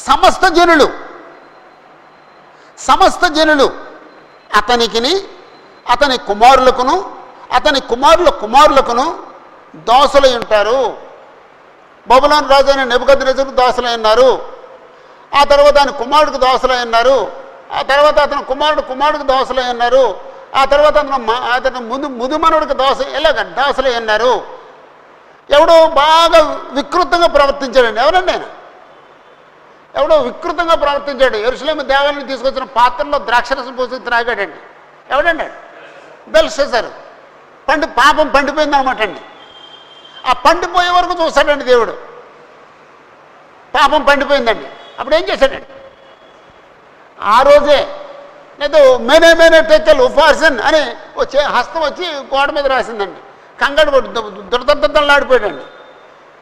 సమస్త జనులు అతనికిని, అతని కుమారులకును, అతని కుమారుల కుమారులకును దాసులై ఉంటారు. బబులోను రాజు అయిన నెబుకద్నెజరుకు దాసులై ఉన్నారు. ఆ తర్వాత ఆయన కుమారుడికి దాసులై ఉన్నారు. ఆ తర్వాత అతని కుమారుడికి దాసులై ఉన్నారు. ఆ తర్వాత అతను ముదుమనుడికి దాసులై ఉన్నారు. ఎవడో బాగా వికృతంగా ప్రవర్తించాడండి. ఎవరండి ఆయన? ఎవడో వికృతంగా ప్రవర్తించాడు. యెరూషలేము దేవాలయాన్ని తీసుకొచ్చిన పాత్రలో ద్రాక్షరసం పోసి త్రాగాడండి. ఎవడండి? బెల్షస్సరు. పాపం పండిపోయింది అనమాట అండి. ఆ పండిపోయే వరకు చూస్తాడండి దేవుడు. పాపం పండిపోయిందండి. అప్పుడు ఏం చేశాడండి? ఆ రోజే ఏదో మేనే టెక్కల్ ఉపాసన్ అని వచ్చే హస్తం వచ్చి గోడ మీద రాసిందండి. కంగారు పడి దురదలాడిపోయాడండి.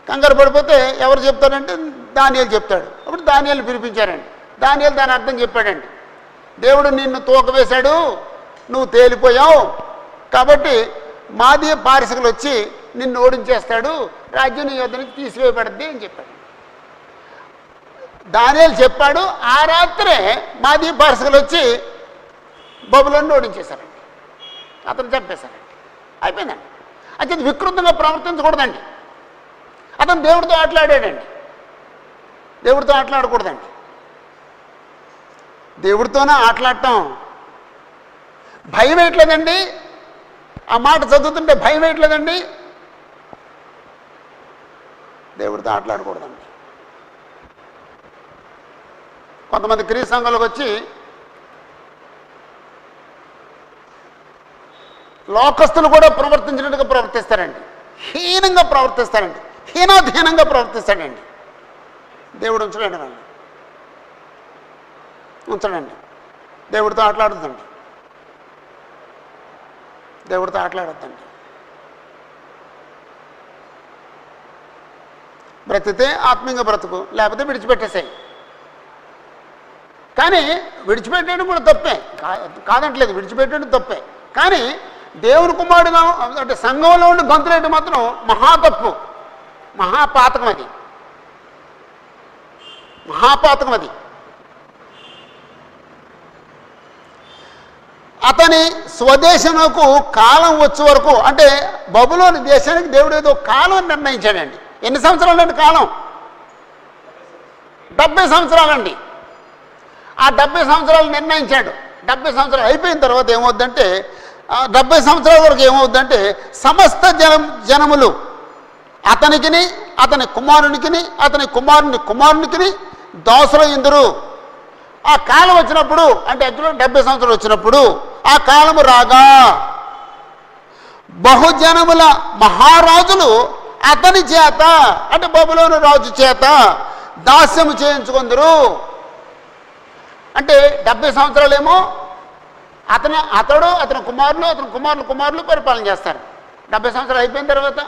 కంగారు పడిపోతే ఎవరు చెప్తారంటే దానియేలు చెప్తాడు. అప్పుడు దానియేలు పిలిపించారండి. దానియేలు దాని అర్థం చెప్పాడండి. దేవుడు నిన్ను తూక వేశాడు, నువ్వు తేలిపోయావు, కాబట్టి మాదీయ పారసికులు వచ్చి నిన్ను ఓడించేస్తాడు, రాజ్యం నీ యొద్ద నుంచి తీసివేయబడద్ది అని చెప్పాడు. దానియేలు చెప్పాడు. ఆ రాత్రే మాదీయ పారసికులు వచ్చి బబులోనుని ఓడించేశారండి. అతను చంపేశారండి. అయిపోయిందండి. అయితే వికృతంగా ప్రవర్తించకూడదండి. అతను దేవుడితో ఆటలాడాడండి. దేవుడితో ఆటలాడకూడదండి. దేవుడితోనే ఆటలాడటం భయం వేయట్లేదండి. ఆ మాట చదువుతుంటే భయం వేయట్లేదండి. దేవుడితో ఆటలాడకూడదండి. కొంతమంది క్రీస్తు సంఘంలోకి వచ్చి లోకస్తులు కూడా ప్రవర్తించినట్టుగా ప్రవర్తిస్తారండి. హీనంగా ప్రవర్తిస్తారండి. హీనాధీనంగా ప్రవర్తిస్తాడండి. దేవుడు ఉంచడండి, వాళ్ళని ఉంచడండి. దేవుడితో ఆటలాడుతుందండి. దేవుడితో ఆటలాడొద్దండి. బ్రతికితే ఆత్మీయంగా బ్రతుకు, లేకపోతే విడిచిపెట్టేసాయి. కానీ విడిచిపెట్టడం కూడా తప్పే కాదంటలేదు, విడిచిపెట్టడం తప్పే. కానీ దేవుని కుమారుడుగా అంటే సంఘంలో ఉండి గొంతులేయడం మాత్రం మహాతప్పు, మహాపాతకం. అది మహాపాతకం. అది అతని స్వదేశంకు కాలం వచ్చే వరకు, అంటే బబులోని దేశానికి దేవుడు ఏదో కాలం నిర్ణయించాడండి. ఎన్ని సంవత్సరాలు అంటే కాలం? 70 సంవత్సరాలండి. ఆ 70 సంవత్సరాలు నిర్ణయించాడు. 70 సంవత్సరాలు అయిపోయిన తర్వాత ఏమవుద్దంటే 70 సంవత్సరాల వరకు ఏమవుద్దంటే సమస్త జనములు అతనికిని అతని కుమారునికిని అతని కుమారునికి దోసలు ఇందురు. ఆ కాలం వచ్చినప్పుడు అంటే యాక్చువల్గా 70 సంవత్సరాలు వచ్చినప్పుడు ఆ కాలము రాగా బహుజనముల మహారాజులు అతని చేత అంటే బబులోను రాజు చేత దాస్యము చేయించుకుందరు. అంటే 70 సంవత్సరాలేమో అతడు అతని కుమారులు పరిపాలన చేస్తారు. 70 సంవత్సరాలు అయిపోయిన తర్వాత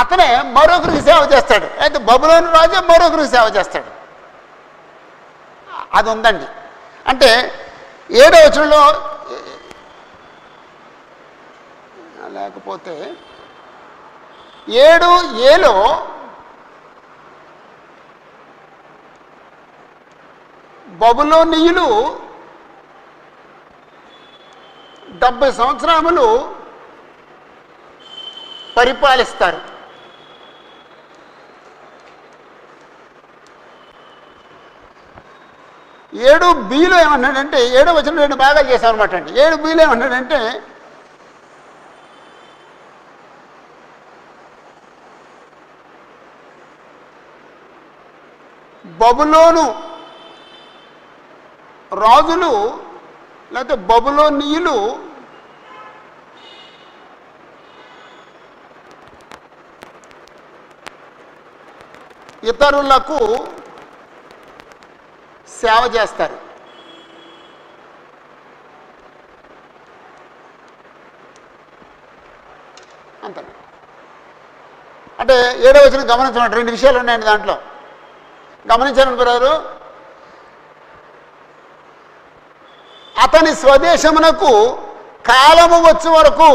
అతనే మరొకరికి సేవ చేస్తాడు. అయితే బబులోను రాజు మరొకరికి సేవ చేస్తాడు. అది ఉందండి. అంటే 7వ వచనంలో లేకపోతే 7a బబులోనీయులు 70 సంవత్సరములు పరిపాలిస్తారు. 7bలో ఏమన్నాడంటే 7వ వచనం 2 భాగాలు చేశాం అనమాట అండి. 7bలో ఏమన్నాడంటే బబులోను రాజులు లేకపోతే బబులోనీయులు ఇతరులకు సేవ చేస్తారు. అంతే. అంటే 7వ వచనం గమనించండి. 2 విషయాలు ఉన్నాయండి దాంట్లో. గమనించాలని బ్రదరు, అతని స్వదేశమునకు కాలము వచ్చే వరకు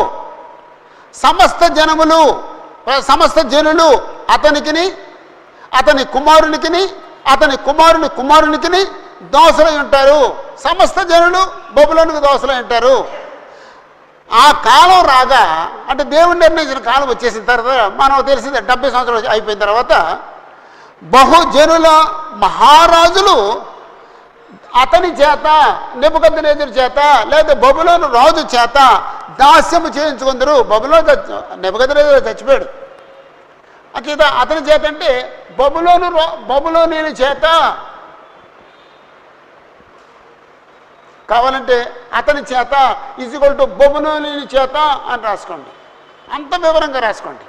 సమస్త జనులు అతనికిని అతని కుమారునికి దోసలై ఉంటారు. సమస్త జనులు బబులోనుకు దోసలై ఉంటారు. ఆ కాలం రాగా అంటే దేవుని నిర్ణయించిన కాలం వచ్చేసిన తర్వాత మనం తెలిసిందే 70 సంవత్సరాలు అయిపోయిన తర్వాత బహుజనుల మహారాజులు అతని చేత నెబుకద్నెజరు చేత లేదా బబులోను రాజు చేత దాస్యము చేయించుకుందరు. నెబుకద్నెజరు చచ్చిపోయాడు. అచేత అతని చేత అంటే బబులోనీయుల చేత కావాలంటే అతని చేత ఈజ్ఈక్వల్ టు బబులోనీయుల చేత అని రాసుకోండి. అంత వివరంగా రాసుకోండి.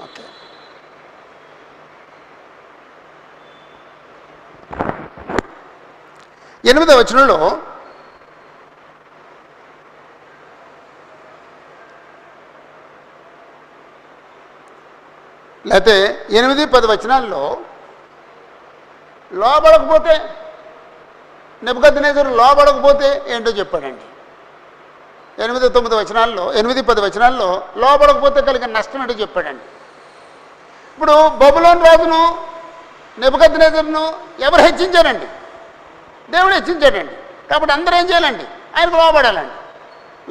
ఓకే. ఎనిమిదవ వచనంలో లేకపోతే 8-10 వచనాల్లో లోబడకపోతే నెబుకద్నెజరు లోబడకపోతే ఏంటో చెప్పాడండి. 8-9 వచనాల్లో 8-10 వచనాల్లో లోబడకపోతే కలిగిన నష్టం ఏంటో చెప్పాడండి. ఇప్పుడు బబులోను రాజును నెబుకద్నెజరును ఎవరు హెచ్చించారండి? దేవుడు హెచ్చించాడండి. కాబట్టి అందరూ ఏం చేయాలండి? ఆయనకు లోబడాలండి.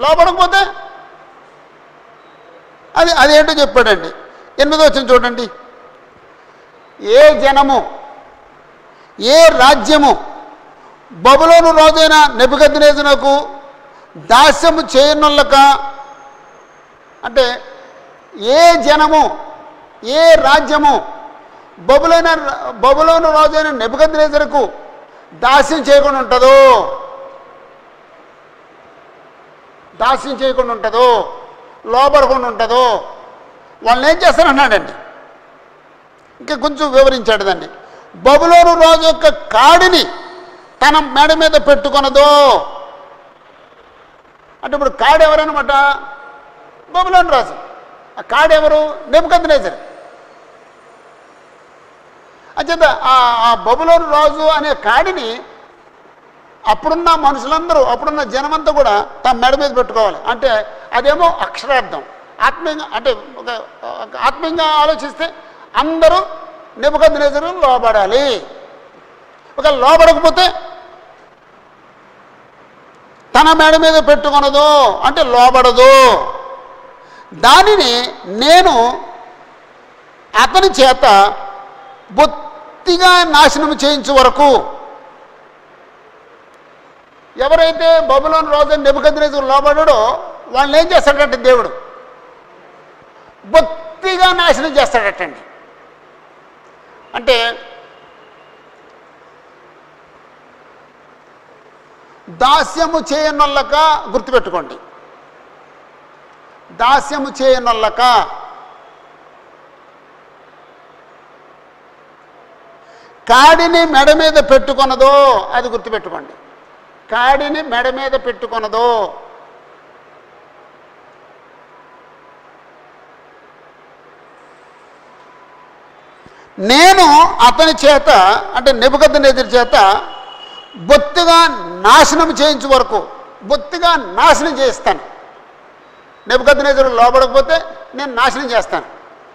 లోబడకపోతే అదేంటో చెప్పాడండి. 8వ వచనం చూడండి. ఏ జనము ఏ రాజ్యము బబులోను రాజైన నెబుకద్నెజరునకు దాస్యము చేయనులక అంటే ఏ జనము ఏ రాజ్యము బబులోను రాజైన నెబుకద్నెజరుకు దాస్యం చేయకుండా ఉంటుందో లోబడకుండా ఉంటుందో వాళ్ళని ఏం చేస్తారన్నాడండి. ఇంకా కొంచెం వివరించాడు దాన్ని. బబులోను రాజు యొక్క కాడిని తన మెడ మీద పెట్టుకొనదో అంటే ఇప్పుడు కాడు ఎవరనమాట? బబులోను రాజు. ఆ కాడు ఎవరు? నెబుకద్నెజరు. అంచేత ఆ బబులోను రాజు అనే కాడిని అప్పుడున్న మనుషులందరూ, అప్పుడున్న జనమంతా కూడా తమ మెడ మీద పెట్టుకోవాలి. అంటే అదేమో అక్షరార్థం. ఆత్మీయంగా అంటే ఆత్మీయంగా ఆలోచిస్తే అందరూ నెబుకద్నెజరు లోబడాలి. ఒకవేళ లోబడకపోతే తన మెడ మీద పెట్టుకొనదు అంటే లోబడదు. దానిని నేను అతని చేత బొత్తిగా నాశనం చేయించే వరకు, ఎవరైతే బబులోను రాజు నెబుకద్నెజరు లోబడాడో వాళ్ళని ఏం చేస్తాడంటే దేవుడు బొత్తిగా నాశనం చేస్తాడటండి. అంటే దాస్యము చేయనొల్లక, గుర్తుపెట్టుకోండి, దాస్యము చేయనొల్లక, కాడిని మెడ మీద పెట్టుకొనదో, అది గుర్తుపెట్టుకోండి, కాడిని మెడ మీద పెట్టుకొనదో. నేను అతని చేత అంటే నెబుకద్నెజరు చేత బొత్తిగా నాశనం చేయించే వరకు, బొత్తిగా నాశనం చేయిస్తాను. నెబుకద్నెజరు లోబడకపోతే నేను నాశనం చేస్తాను,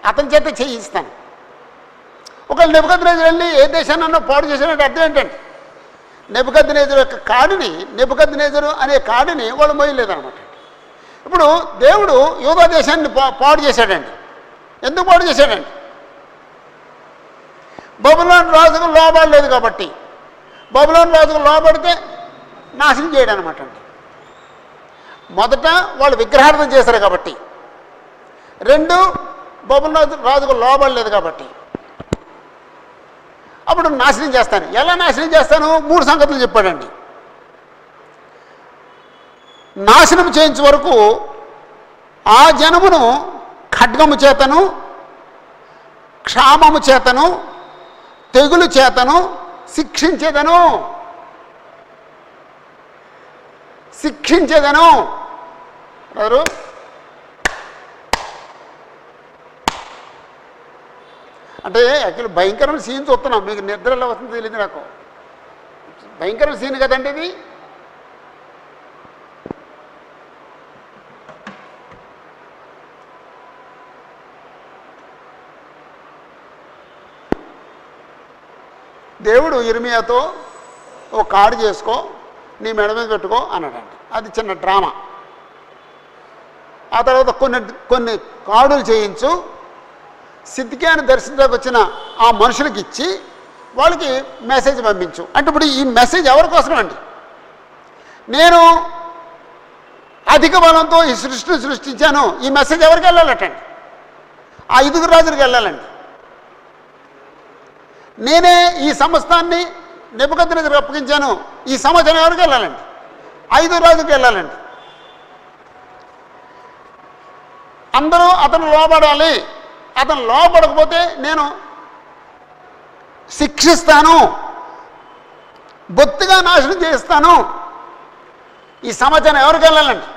అతని చేత చేయిస్తాను. ఒకవేళ నెబుకద్నెజరు వెళ్ళి ఏ దేశాన్నో పాడు చేసినట్టు అర్థం ఏంటంటే నెబుకద్నెజరు యొక్క కాడిని, నెబుకద్నెజరు అనే కాడిని వాళ్ళు మోయలేదన్నమాట. ఇప్పుడు దేవుడు యూదా దేశాన్ని పాడు చేశాడండి. ఎందుకు పాడు చేశాడండి? బబులోను రాజుకు లోబడలేదు కాబట్టి. బబులోను రాజుకు లోబడితే నాశనం చేయడం అనమాట అండి. మొదట వాళ్ళు విగ్రహార్థం చేశారు కాబట్టి, రెండు బబులోను రాజుకు లోబడలేదు కాబట్టి. అప్పుడు నాశనం చేస్తాను. ఎలా నాశనం చేస్తాను? 3 సంగతులు చెప్పాడండి. నాశనం చేయించే వరకు ఆ జనమును ఖడ్గము చేతను, క్షామము చేతను, తెగులు చేతను శిక్షించేదను. అంటే యాక్చువల్లీ భయంకరమైన సీన్ చూస్తున్నాం. మీకు నిద్ర ఎలా వస్తుందో తెలియదు నాకు. భయంకరమైన సీన్ కదండి ఇది. దేవుడు ఇర్మియాతో ఓ కాడు చేసుకో, నీ మెడ మీద పెట్టుకో అన్నాడండి. అది చిన్న డ్రామా. ఆ తర్వాత కొన్ని కాడులు చేయించు, సిద్కియాని దర్శించడానికి వచ్చిన ఆ మనుషులకి ఇచ్చి వాళ్ళకి మెసేజ్ పంపించు. అంటే ఇప్పుడు ఈ మెసేజ్ ఎవరి కోసం అండి? నేను అధిక బలంతో ఈ సృష్టిని సృష్టించాను, ఈ మెసేజ్ ఎవరికి వెళ్ళాలటండి? ఆ 5 రాజులకు వెళ్ళాలండి. నేనే ఈ సమస్తాన్ని నెబుకద్నెజరుకు అప్పగించాను, ఈ సమాచారం ఎవరికి వెళ్ళాలండి? 5 రాజులకు వెళ్ళాలండి. అందరూ అతను లోబడాలి. అతను లోబడకపోతే నేను శిక్షిస్తాను, బొత్తిగా నాశనం చేస్తాను. ఈ సమాచారం ఎవరికి వెళ్ళాలండి?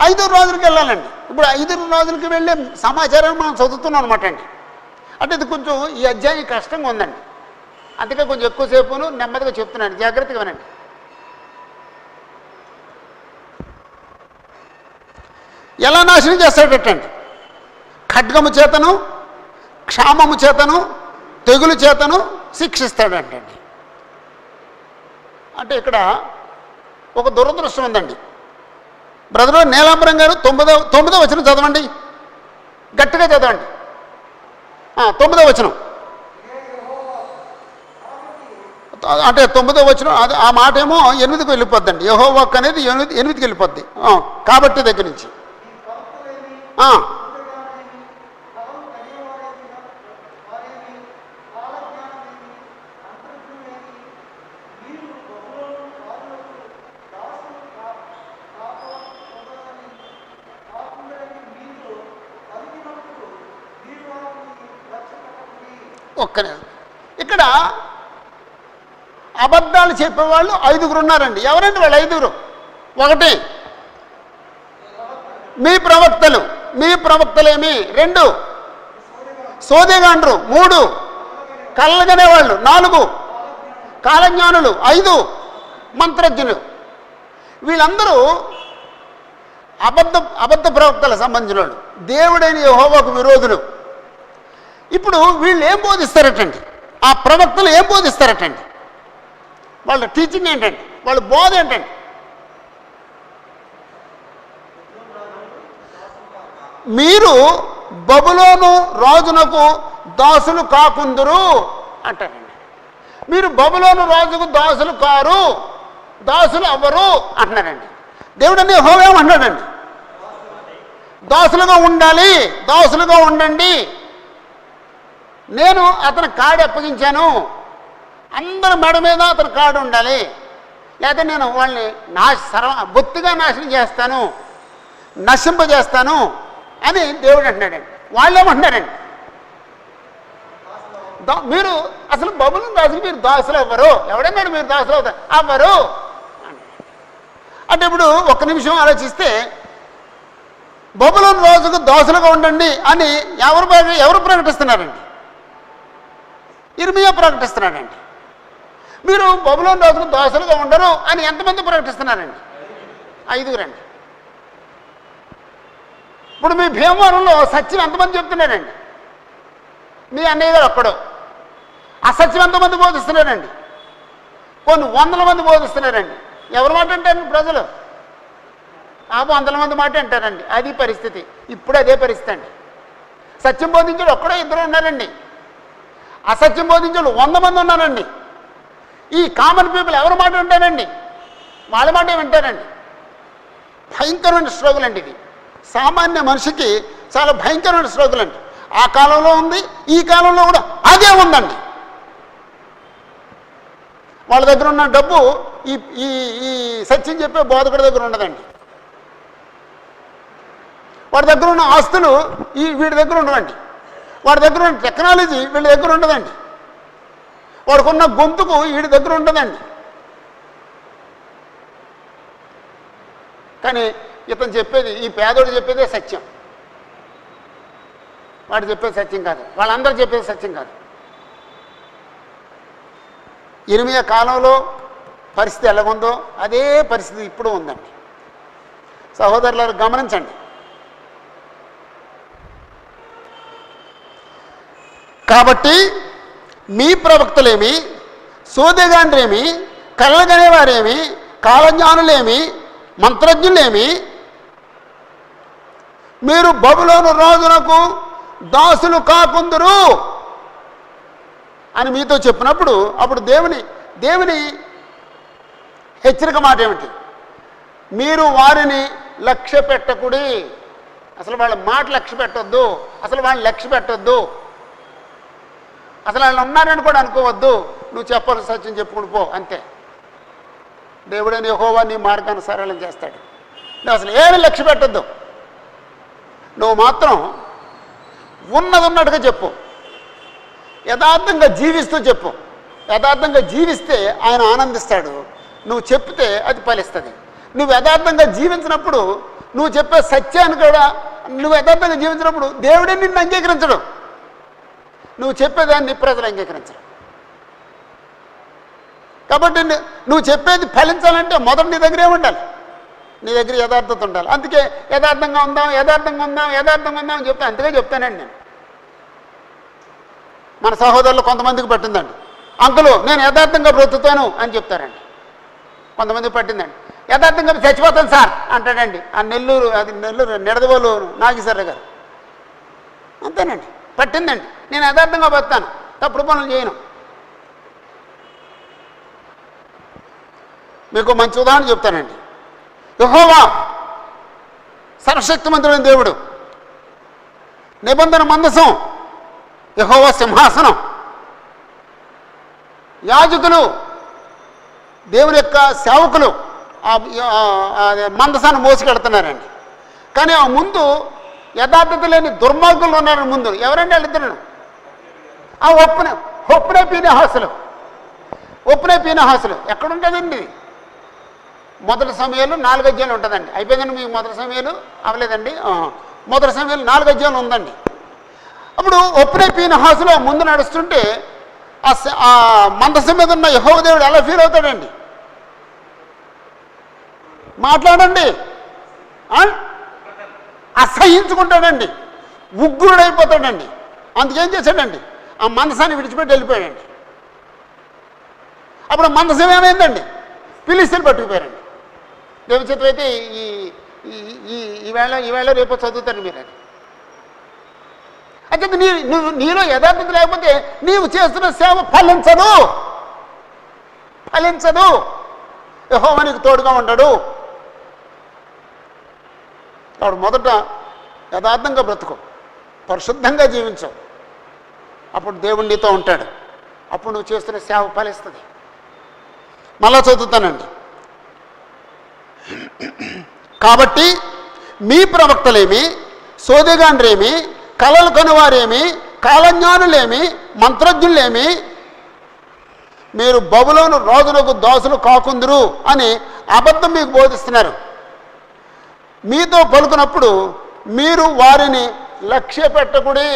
5 రాజులకు వెళ్ళాలండి. ఇప్పుడు 5 రాజులకి వెళ్ళే సమాచారాన్ని మనం చదువుతున్నాం అనమాట అండి. అంటే ఇది కొంచెం ఈ అధ్యాయం కష్టంగా ఉందండి. అందుకే కొంచెం ఎక్కువసేపును నెమ్మదిగా చెప్తున్నాను, జాగ్రత్తగా వినండి. ఎలా నాశనం చేస్తాడటండి? ఖడ్గము చేతను, క్షామము చేతను, తెగులు చేతను శిక్షిస్తాడంటండి. అంటే ఇక్కడ ఒక దురదృష్టం ఉందండి. బ్రదరు నీలాంబరం గారు 9వ వచనం చదవండి, గట్టిగా చదవండి. 9వ వచనం అంటే 9వ వచనం, అది ఆ మాట ఏమో 8కి వెళ్ళిపోద్దండి. యెహోవా అనేది 8కి వెళ్ళిపోద్ది. కాబట్టి దగ్గర నుంచి ఒక్కనే ఇక్కడ అబద్ధాలు చెప్పేవాళ్ళు 5 ఉన్నారండి. ఎవరండి వాళ్ళు 5? 1 మీ ప్రవక్తలేమి, 2 సోదెగాండ్రు, 3 కళ్ళగనేవాళ్ళు, 4 కాలజ్ఞానులు, 5 మంత్రజ్ఞులు, వీళ్ళందరూ అబద్ధ ప్రవక్తలకు సంబంధించిన వాళ్ళు, దేవుడైన యెహోవాకు విరోధులు. ఇప్పుడు వీళ్ళు ఏం బోధిస్తారటండి? ఆ ప్రవక్తలు ఏం బోధిస్తారటండి? వాళ్ళ టీచింగ్ ఏంటండి? వాళ్ళ బోధ ఏంటండి? మీరు బబులోను రాజునకు దాసులు కాకుందురు అంటారండి. మీరు బబులోను రాజుకు దాసులు కారు, దాసులు అవ్వరు అంటున్నారండి. దేవుడని యెహోవా ఏమన్నాడండి? దాసులుగా ఉండాలి, దాసులుగా ఉండండి. నేను అతని కాడి అప్పగించాను, అందరి మెడ మీద అతని కాడు ఉండాలి, లేదా నేను వాళ్ళని బొత్తిగా నాశనం చేస్తాను, నశింపజేస్తాను అని దేవుడు అంటున్నాడండి. వాళ్ళు ఏమంటున్నారండి? మీరు అసలు బబులోను రాజుకి మీరు దాసులు అవ్వరు. ఎవడన్నాడు మీరు దాసులు అవుతారు? అవ్వరు. అంటే ఇప్పుడు ఒక్క నిమిషం ఆలోచిస్తే బబులోను రాజుకు దాసులుగా ఉండండి అని ఎవరు ప్రకటిస్తున్నారండి? ఇర్మియా ప్రకటిస్తున్నాడండి. మీరు బబులోను రాజుకు దాసులుగా ఉండరు అని ఎంతమంది ప్రకటిస్తున్నారండి? 5 రండి. ఇప్పుడు మీ భీమవరంలో సత్యం ఎంతమంది చెప్తున్నారండి? మీ అన్నయ్య గారు ఒక్కడు. అసత్యం ఎంతమంది బోధిస్తున్నారండి? కొన్ని 100 మంది బోధిస్తున్నారండి. ఎవరి మాట అంటారండి ప్రజలు? 100 మంది మాట అంటారండి. అది పరిస్థితి. ఇప్పుడు అదే పరిస్థితి అండి. సత్యం బోధించాడు ఒక్కడో 2 ఉన్నారండి. అసత్యం బోధించాడు 100 మంది ఉన్నారండి. ఈ కామన్ పీపుల్ ఎవరి మాట వింటారండి? వాళ్ళ మాట వింటారండి. భయంకరమైన స్ట్రగుల్ అండి ఇది. సామాన్య మనిషికి చాలా భయంకరమైన స్ట్రగుల్ అండి. ఆ కాలంలో ఉంది, ఈ కాలంలో కూడా అదే ఉందండి. వాళ్ళ దగ్గర ఉన్న డబ్బు ఈ ఈ ఈ సత్యం చెప్పే బోధకుడి దగ్గర ఉండదండి. వాడి దగ్గర ఉన్న ఆస్తులు వీడి దగ్గర ఉండవండి. వాడి దగ్గర ఉన్న టెక్నాలజీ వీళ్ళ దగ్గర ఉండదండి. వాడికున్న గొంతుకు వీడి దగ్గర ఉండదండి. కానీ ఇతను చెప్పేది, ఈ పేదోడు చెప్పేదే సత్యం. వాడు చెప్పేది సత్యం కాదు, వాళ్ళందరూ చెప్పేది సత్యం కాదు. ఇర్మియా కాలంలో పరిస్థితి ఎలాగుందో అదే పరిస్థితి ఇప్పుడు ఉందండి. సహోదరులారు గమనించండి. కాబట్టి మీ ప్రవక్తలేమి, సోదెగాండ్రేమి, కలగనేవారేమి, కాలజ్ఞానులేమి, మంత్రజ్ఞులేమి, మీరు బబులోను రాజునకు దాసులు కాకుందురు అని మీతో చెప్పినప్పుడు అప్పుడు దేవుని హెచ్చరిక మాట ఏమిటి? మీరు వారిని లక్ష్య పెట్టకుడి. అసలు వాళ్ళ మాట లక్ష్య పెట్టొద్దు, అసలు వాళ్ళని లక్ష్య పెట్టొద్దు, అసలు వాళ్ళు ఉన్నారని కూడా అనుకోవద్దు. నువ్వు చెప్పాల్సిన సత్యం చెప్పుకుని పో, అంతే. దేవుడైన యెహోవా నీ మార్గాన్ని సరళం చేస్తాడు. నువ్వు అసలు ఏమీ లక్ష్య పెట్టొద్దు. నువ్వు మాత్రం ఉన్నట్టుగా చెప్పు, యథార్థంగా జీవిస్తూ చెప్పు. యథార్థంగా జీవిస్తే ఆయన ఆనందిస్తాడు. నువ్వు చెప్తే అది ఫలిస్తుంది. నువ్వు యథార్థంగా జీవించినప్పుడు, నువ్వు చెప్పే సత్యాన్ని కూడా నువ్వు యథార్థంగా జీవించినప్పుడు దేవుడే నిన్ను అంగీకరించడు. నువ్వు చెప్పేదాన్ని ప్రజలు అంగీకరించరు. కాబట్టి నువ్వు చెప్పేది ఫలించాలంటే మొదట నీ దగ్గరే ఉండాలి, నీ దగ్గర యథార్థత ఉండాలి. అందుకే యథార్థంగా ఉందాం అని చెప్తే అంతగా చెప్తానండి నేను. మన సహోదరులు కొంతమందికి పట్టిందండి, అంకులు నేను యథార్థంగా బ్రతుకుతాను అని చెప్తారండి. కొంతమందికి పట్టిందండి, యథార్థంగా చచ్చిపోతాను సార్ అంటాడండి. ఆ నెల్లూరు నిడదవోలు నాగేశ్వర గారు అంతేనండి, పట్టిందండి. నేను యథార్థంగా బతాను, తప్పుడు పనులు చేయను. మీకు మంచి ఉదాహరణ చెప్తానండి. యెహోవా సర్వశక్తిమంతుడైన దేవుడు, నిబంధన మందసం, యెహోవా సింహాసనం, యాజకులు, దేవుని యొక్క సేవకులు మందసాన్ని మోసుకెడుతున్నారండి. కానీ ఆ ముందు యథార్థత లేని దుర్మార్గులు ఉన్నారు ముందు. ఎవరండి వాళ్ళిద్దరు? ఆ ఒప్పునే పీనహాసులు ఎక్కడుంటుందండి? మొదటి సమయాలు 4 అధ్యాయాలు ఉంటుందండి. అయిపోయిందండి మీకు మొదటి సమయాలు అవ్వలేదండి. మొదటి సమయాలు 4 అధ్యాయాలు ఉందండి. అప్పుడు ఒప్పునే పీనహాసులు ముందు నడుస్తుంటే ఆ మందసం మీద ఉన్న యెహోవా దేవుడు ఎలా ఫీల్ అవుతాడండి? మాట్లాడండి. అసహించుకుంటాడండి, ఉగ్రుడైపోతాడండి. అందుకేం చేశాడండి, ఆ మందసాన్ని విడిచిపెట్టి వెళ్ళిపోయాడండి. అప్పుడు మందసం ఏమైందండి, ఫిలిస్తీన్లు పట్టుకుపోయారండి. దేవచిత్రం అయితే ఈవేళ రేపు చదువుతారు మీరు. అది అయితే నీలో యథార్థత లేకపోతే నీవు చేస్తున్న సేవ ఫలించదు. యెహోవా నీకు తోడుగా ఉండడు. కాబట్టి మొదట యథార్థంగా బ్రతుకు, పరిశుద్ధంగా జీవించవు, అప్పుడు దేవుడు నీతో ఉంటాడు. అప్పుడు నువ్వు చేస్తున్న సేవ ఫలిస్తుంది. మళ్ళా చదువుతానండి. కాబట్టి మీ ప్రవక్తలేమి, సోదెగాండ్రేమి, కలలు కనువారేమి, కాలజ్ఞానులేమి, మంత్రజ్ఞులేమి, మీరు బబులోను రాజులకు దాసులు కాకుందురు అని అబద్ధం మీకు బోధిస్తున్నారు. మీతో పలుకున్నప్పుడు మీరు వారిని లక్ష్య పెట్టకుడి.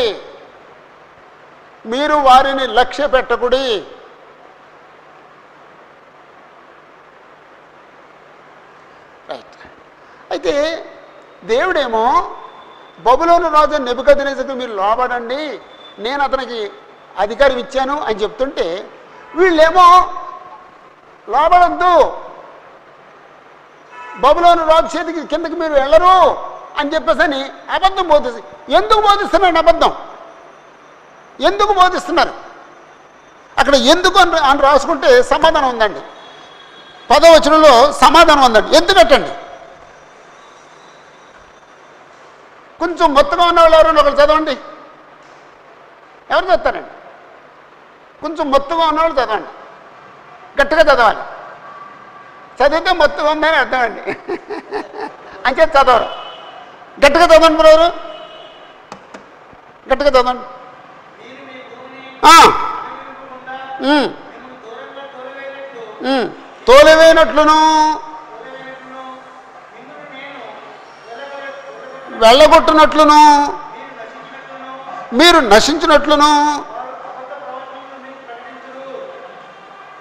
రైట్. అయితే దేవుడేమో బబులోను రాజు నెబుకద్నెజరుకు మీరు లోబడండి, నేను అతనికి అధికారం ఇచ్చాను అని చెప్తుంటే వీళ్ళేమో లోబడద్దు, బబులోను రాజు చేతికి కిందకి మీరు వెళ్ళరు అని చెప్పేసి అని అబద్ధం బోధిస్తారు. ఎందుకు బోధిస్తున్నాడు అబద్ధం? ఎందుకు బోధిస్తున్నారు? అక్కడ ఎందుకు అని రాసుకుంటే సమాధానం ఉందండి. 10వ వచనంలో సమాధానం ఉందండి. ఎందుకట్టండి? కొంచెం మొత్తగా ఉన్నవాళ్ళు ఎవరైనా ఒకరు చదవండి. ఎవరు చదువుతారండి? కొంచెం మొత్తగా ఉన్నవాళ్ళు చదవండి, గట్టిగా చదవాలి. చదివితే మొత్తం ఉందని అర్థం అండి. అంతే చదవరు. గట్టిగా చదవండి బ్రదరు, గట్టిగా చదవండి. తోలివేయనట్లును, వెళ్ళగొట్టినట్లును, మీరు నశించినట్లును.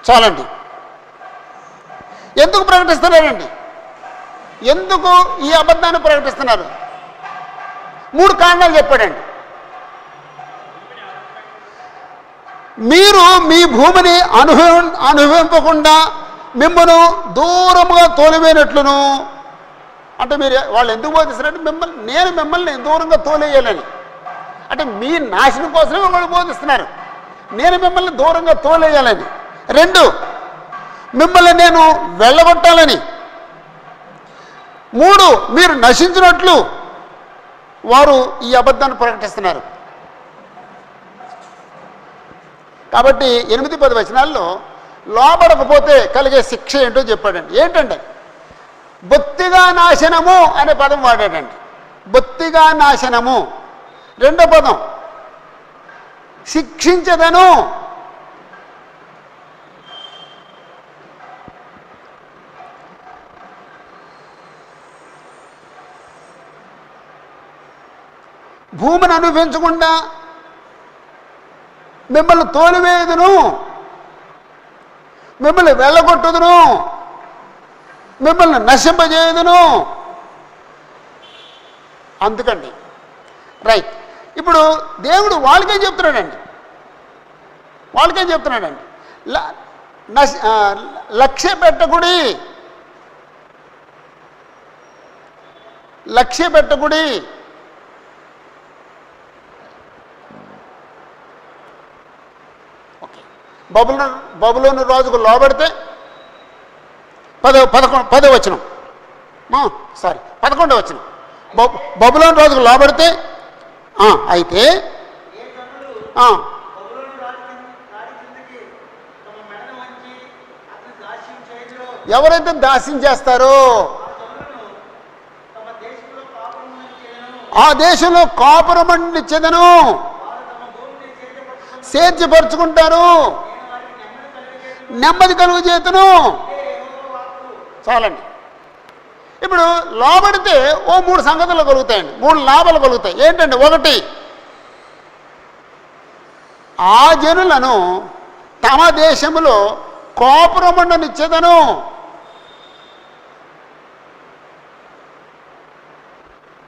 చాలండి. ఎందుకు ప్రకటిస్తున్నారండి? ఎందుకు ఈ అబద్ధాన్ని ప్రకటిస్తున్నారు? 3 కారణాలు చెప్పాడండి. మీరు మీ భూమిని అనుభవింపకుండా మిమ్మల్ని దూరంగా తోలివేయనట్లును. అంటే మీరు వాళ్ళు ఎందుకు బోధిస్తున్నారంటే నేను మిమ్మల్ని దూరంగా తోలేయాలని, అంటే మీ నాశనం కోసమే వాళ్ళు బోధిస్తున్నారు. నేను మిమ్మల్ని దూరంగా తోలేయాలని. 2, మిమ్మల్ని నేను వెళ్ళగొట్టాలని. 3, మీరు నశించినట్లు వారు ఈ అబద్ధాన్ని ప్రకటిస్తున్నారు. కాబట్టి 8-10 వచనాల్లో లోబడకపోతే కలిగే శిక్ష ఏంటో చెప్పాడండి. ఏంటంటే బొత్తిగా నాశనము అనే పదం వాడాడండి. బొత్తిగా నాశనము. 2వ పదం శిక్షించదను. భూమిని అనుభవించకుండా మిమ్మల్ని తోలివేయదును, మిమ్మల్ని వెళ్ళగొట్టుదును, మిమ్మల్ని నశింపజేయదును. అందుకండి. రైట్. ఇప్పుడు దేవుడు వాళ్ళకేం చెప్తున్నాడండి? లక్ష్య పెట్టకుడి. బబులోను రాజుకు లోబడితే 10వ వచనం, 11వ వచనం. బబులోను రాజుకు లోబడితే అయితే ఎవరైతే దాస్యం చేస్తారో ఆ దేశంలో కాపురమనిచ్చేదను, సేద్యపరుచుకుంటారు, నెమ్మది కలుగు చేతును. చాలండి. ఇప్పుడు లోబడితే 3 సంగతులు కలుగుతాయండి, 3 లాభాలు కలుగుతాయి. ఏంటండి? 1, ఆ జనులను తమ దేశంలో కాపురమండనిచ్చేదను.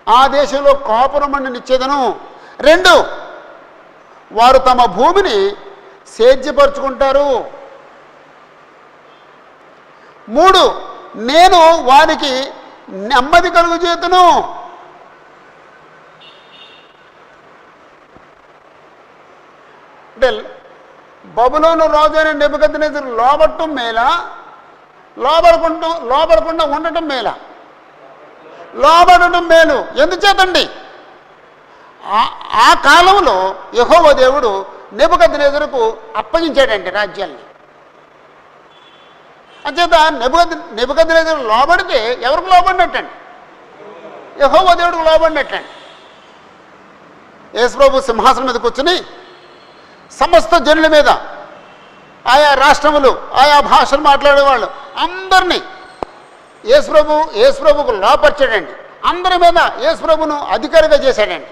ఆ దేశంలో కాపురమనిచ్చేదను. 2, వారు తమ భూమిని సేద్యపరుచుకుంటారు. 3, నేను వారికి నెమ్మది కలుగజేతును. అంటే బబులోను రాజు అయిన నెబుకద్నెజరు లోబడటం మేలా, లోబడకుండా ఉండటం మేలా? లోబడటం మేలు. ఎందుచేతండి? ఆ కాలంలో యెహోవా దేవుడు నెబుకద్నెజరుకు అప్పగించాడండి రాజ్యాన్ని. అంచేత నెబుకద్నెజరు లోబడితే ఎవరికి లోబడినట్టండి? యెహోవా దేవుడికి లోబడినట్టండి. యేసుప్రభు సింహాసనం మీద కూర్చుని సమస్త జనుల మీద, ఆయా రాష్ట్రములు, ఆయా భాషలు మాట్లాడేవాళ్ళు అందరినీ యేసుప్రభుకు లోపరిచాడండి. అందరి మీద యేసుప్రభును అధికారిగా చేశాడండి.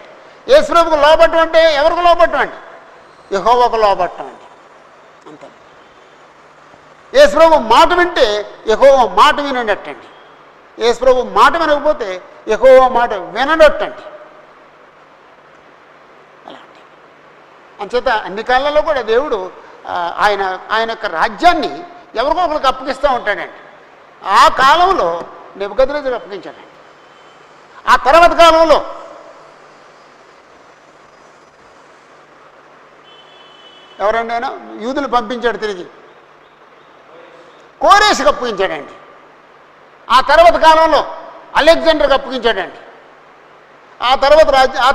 యేసుప్రభుకు లోబట్టం అంటే ఎవరికి లోబట్టం అండి? యెహోవాకు లోబట్టం అండి. అంతే. యేసుప్రభు మాట వింటే యెహోవా మాట వినట్టండి. యేసుప్రభు మాట వినకపోతే యెహోవా మాట వినడట్టండి. అలాంటి అంచేత అన్ని కాలాల్లో కూడా దేవుడు ఆయన యొక్క రాజ్యాన్ని ఎవరికో ఒకరికి అప్పగిస్తూ ఉంటాడండి. ఆ కాలంలో నెబుకద్నెజరు అప్పగించాడండి. ఆ తర్వాత కాలంలో ఎవరండి ఆయన యూదులు పంపించాడు, తిరిగి కోరేసుకు అప్పగించాడండి. ఆ తర్వాత కాలంలో అలెగ్జాండర్కి అప్పగించాడండి. ఆ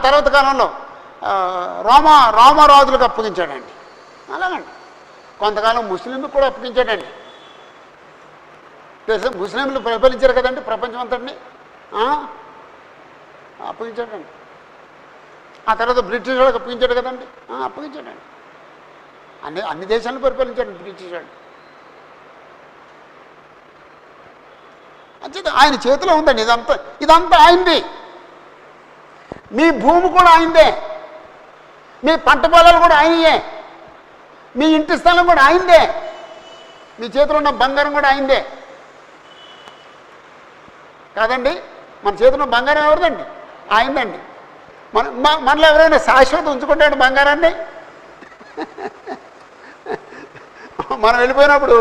తర్వాత కాలంలో రోమరాజులకు అప్పగించాడండి. అలాగండి. కొంతకాలం ముస్లింలకు కూడా అప్పగించాడండి. తెలుసు, ముస్లింలు పరిపాలించారు కదండి ప్రపంచం అంతటిని, అప్పగించాడండి. ఆ తర్వాత బ్రిటిష్ వాళ్ళకి అప్పగించాడు కదండి, అప్పగించాడండి. అన్ని దేశాలను పరిపాలించాడు బ్రిటిష్ వాడు. అంచేత ఆయన చేతిలో ఉందండి ఇదంతా ఆయనది. మీ భూమి కూడా ఆయనదే, మీ పంట పొలాలు కూడా ఆయనయే, మీ ఇంటి స్థలం కూడా ఆయనదే, మీ చేతిలో ఉన్న బంగారం కూడా ఆయనదే కాదండి. మన చేతిలో బంగారం ఎవరిదండి? ఆయనదండి. మనలో ఎవరైనా శాశ్వతం ఉంచుకుంటాడు బంగారాన్ని? మనం వెళ్ళిపోయినప్పుడు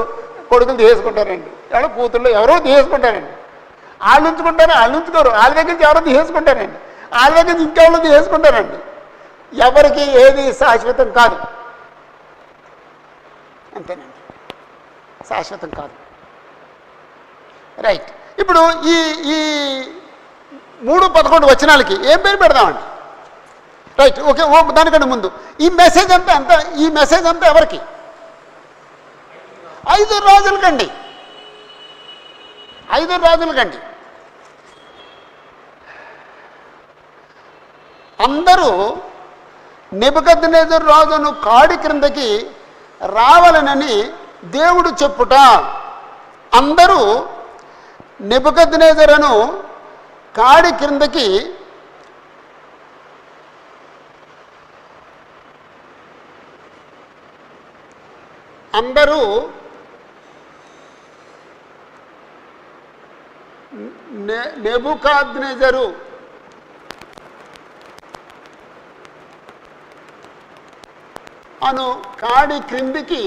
కొడుకులు తీసుకుంటారండి, ఎవరో కూతుళ్ళు ఎవరో తీసుకుంటారండి. వాళ్ళు ఉంచుకుంటారు, వాళ్ళు ఉంచుకోరు. వాళ్ళ దగ్గర నుంచి ఎవరో తీసుకుంటారండి, వాళ్ళ దగ్గర నుంచి ఇంకెవరో తీసుకుంటారండి. ఎవరికి ఏది శాశ్వతం కాదు. అంతేనండి, శాశ్వతం కాదు. రైట్. ఇప్పుడు ఈ 3:11 వచనాలకి ఏం పేరు పెడదామండి? Right, okay. దానికంటే ముందు ఈ మెసేజ్ అంతా ఎవరికి? 5 రాజులకండి. 5 రాజులకండి. అందరూ నెబుకద్నెజరు రాజును కాడి క్రిందకి రావాలనని దేవుడు చెప్పుట. అందరూ నెబుకద్నెజరును కాడి క్రిందకి నెబుకద్నెజరు అను కాడి క్రిందికి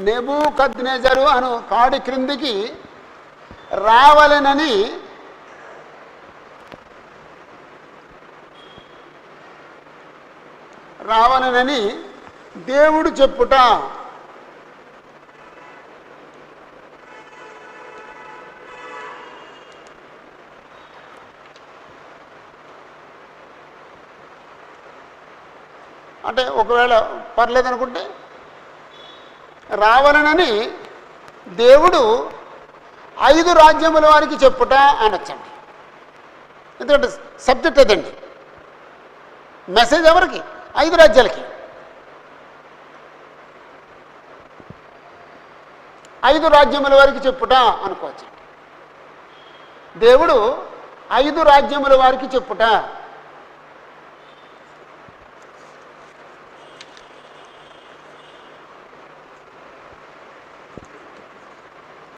నెబుకద్నెజరు అను కాడి క్రిందికి రావాలనని దేవుడు చెప్పుట. అంటే ఒకవేళ పర్లేదనుకుంటే రావాలనని దేవుడు 5 రాజ్యముల వారికి చెప్పుట అనొచ్చండి. ఎందుకంటే సబ్జెక్ట్ అదండి. మెసేజ్ ఎవరికి? 5 రాజ్యాలకి. 5 రాజ్యముల వారికి చెప్పుట అనుకోవచ్చు. దేవుడు 5 రాజ్యముల వారికి చెప్పుట.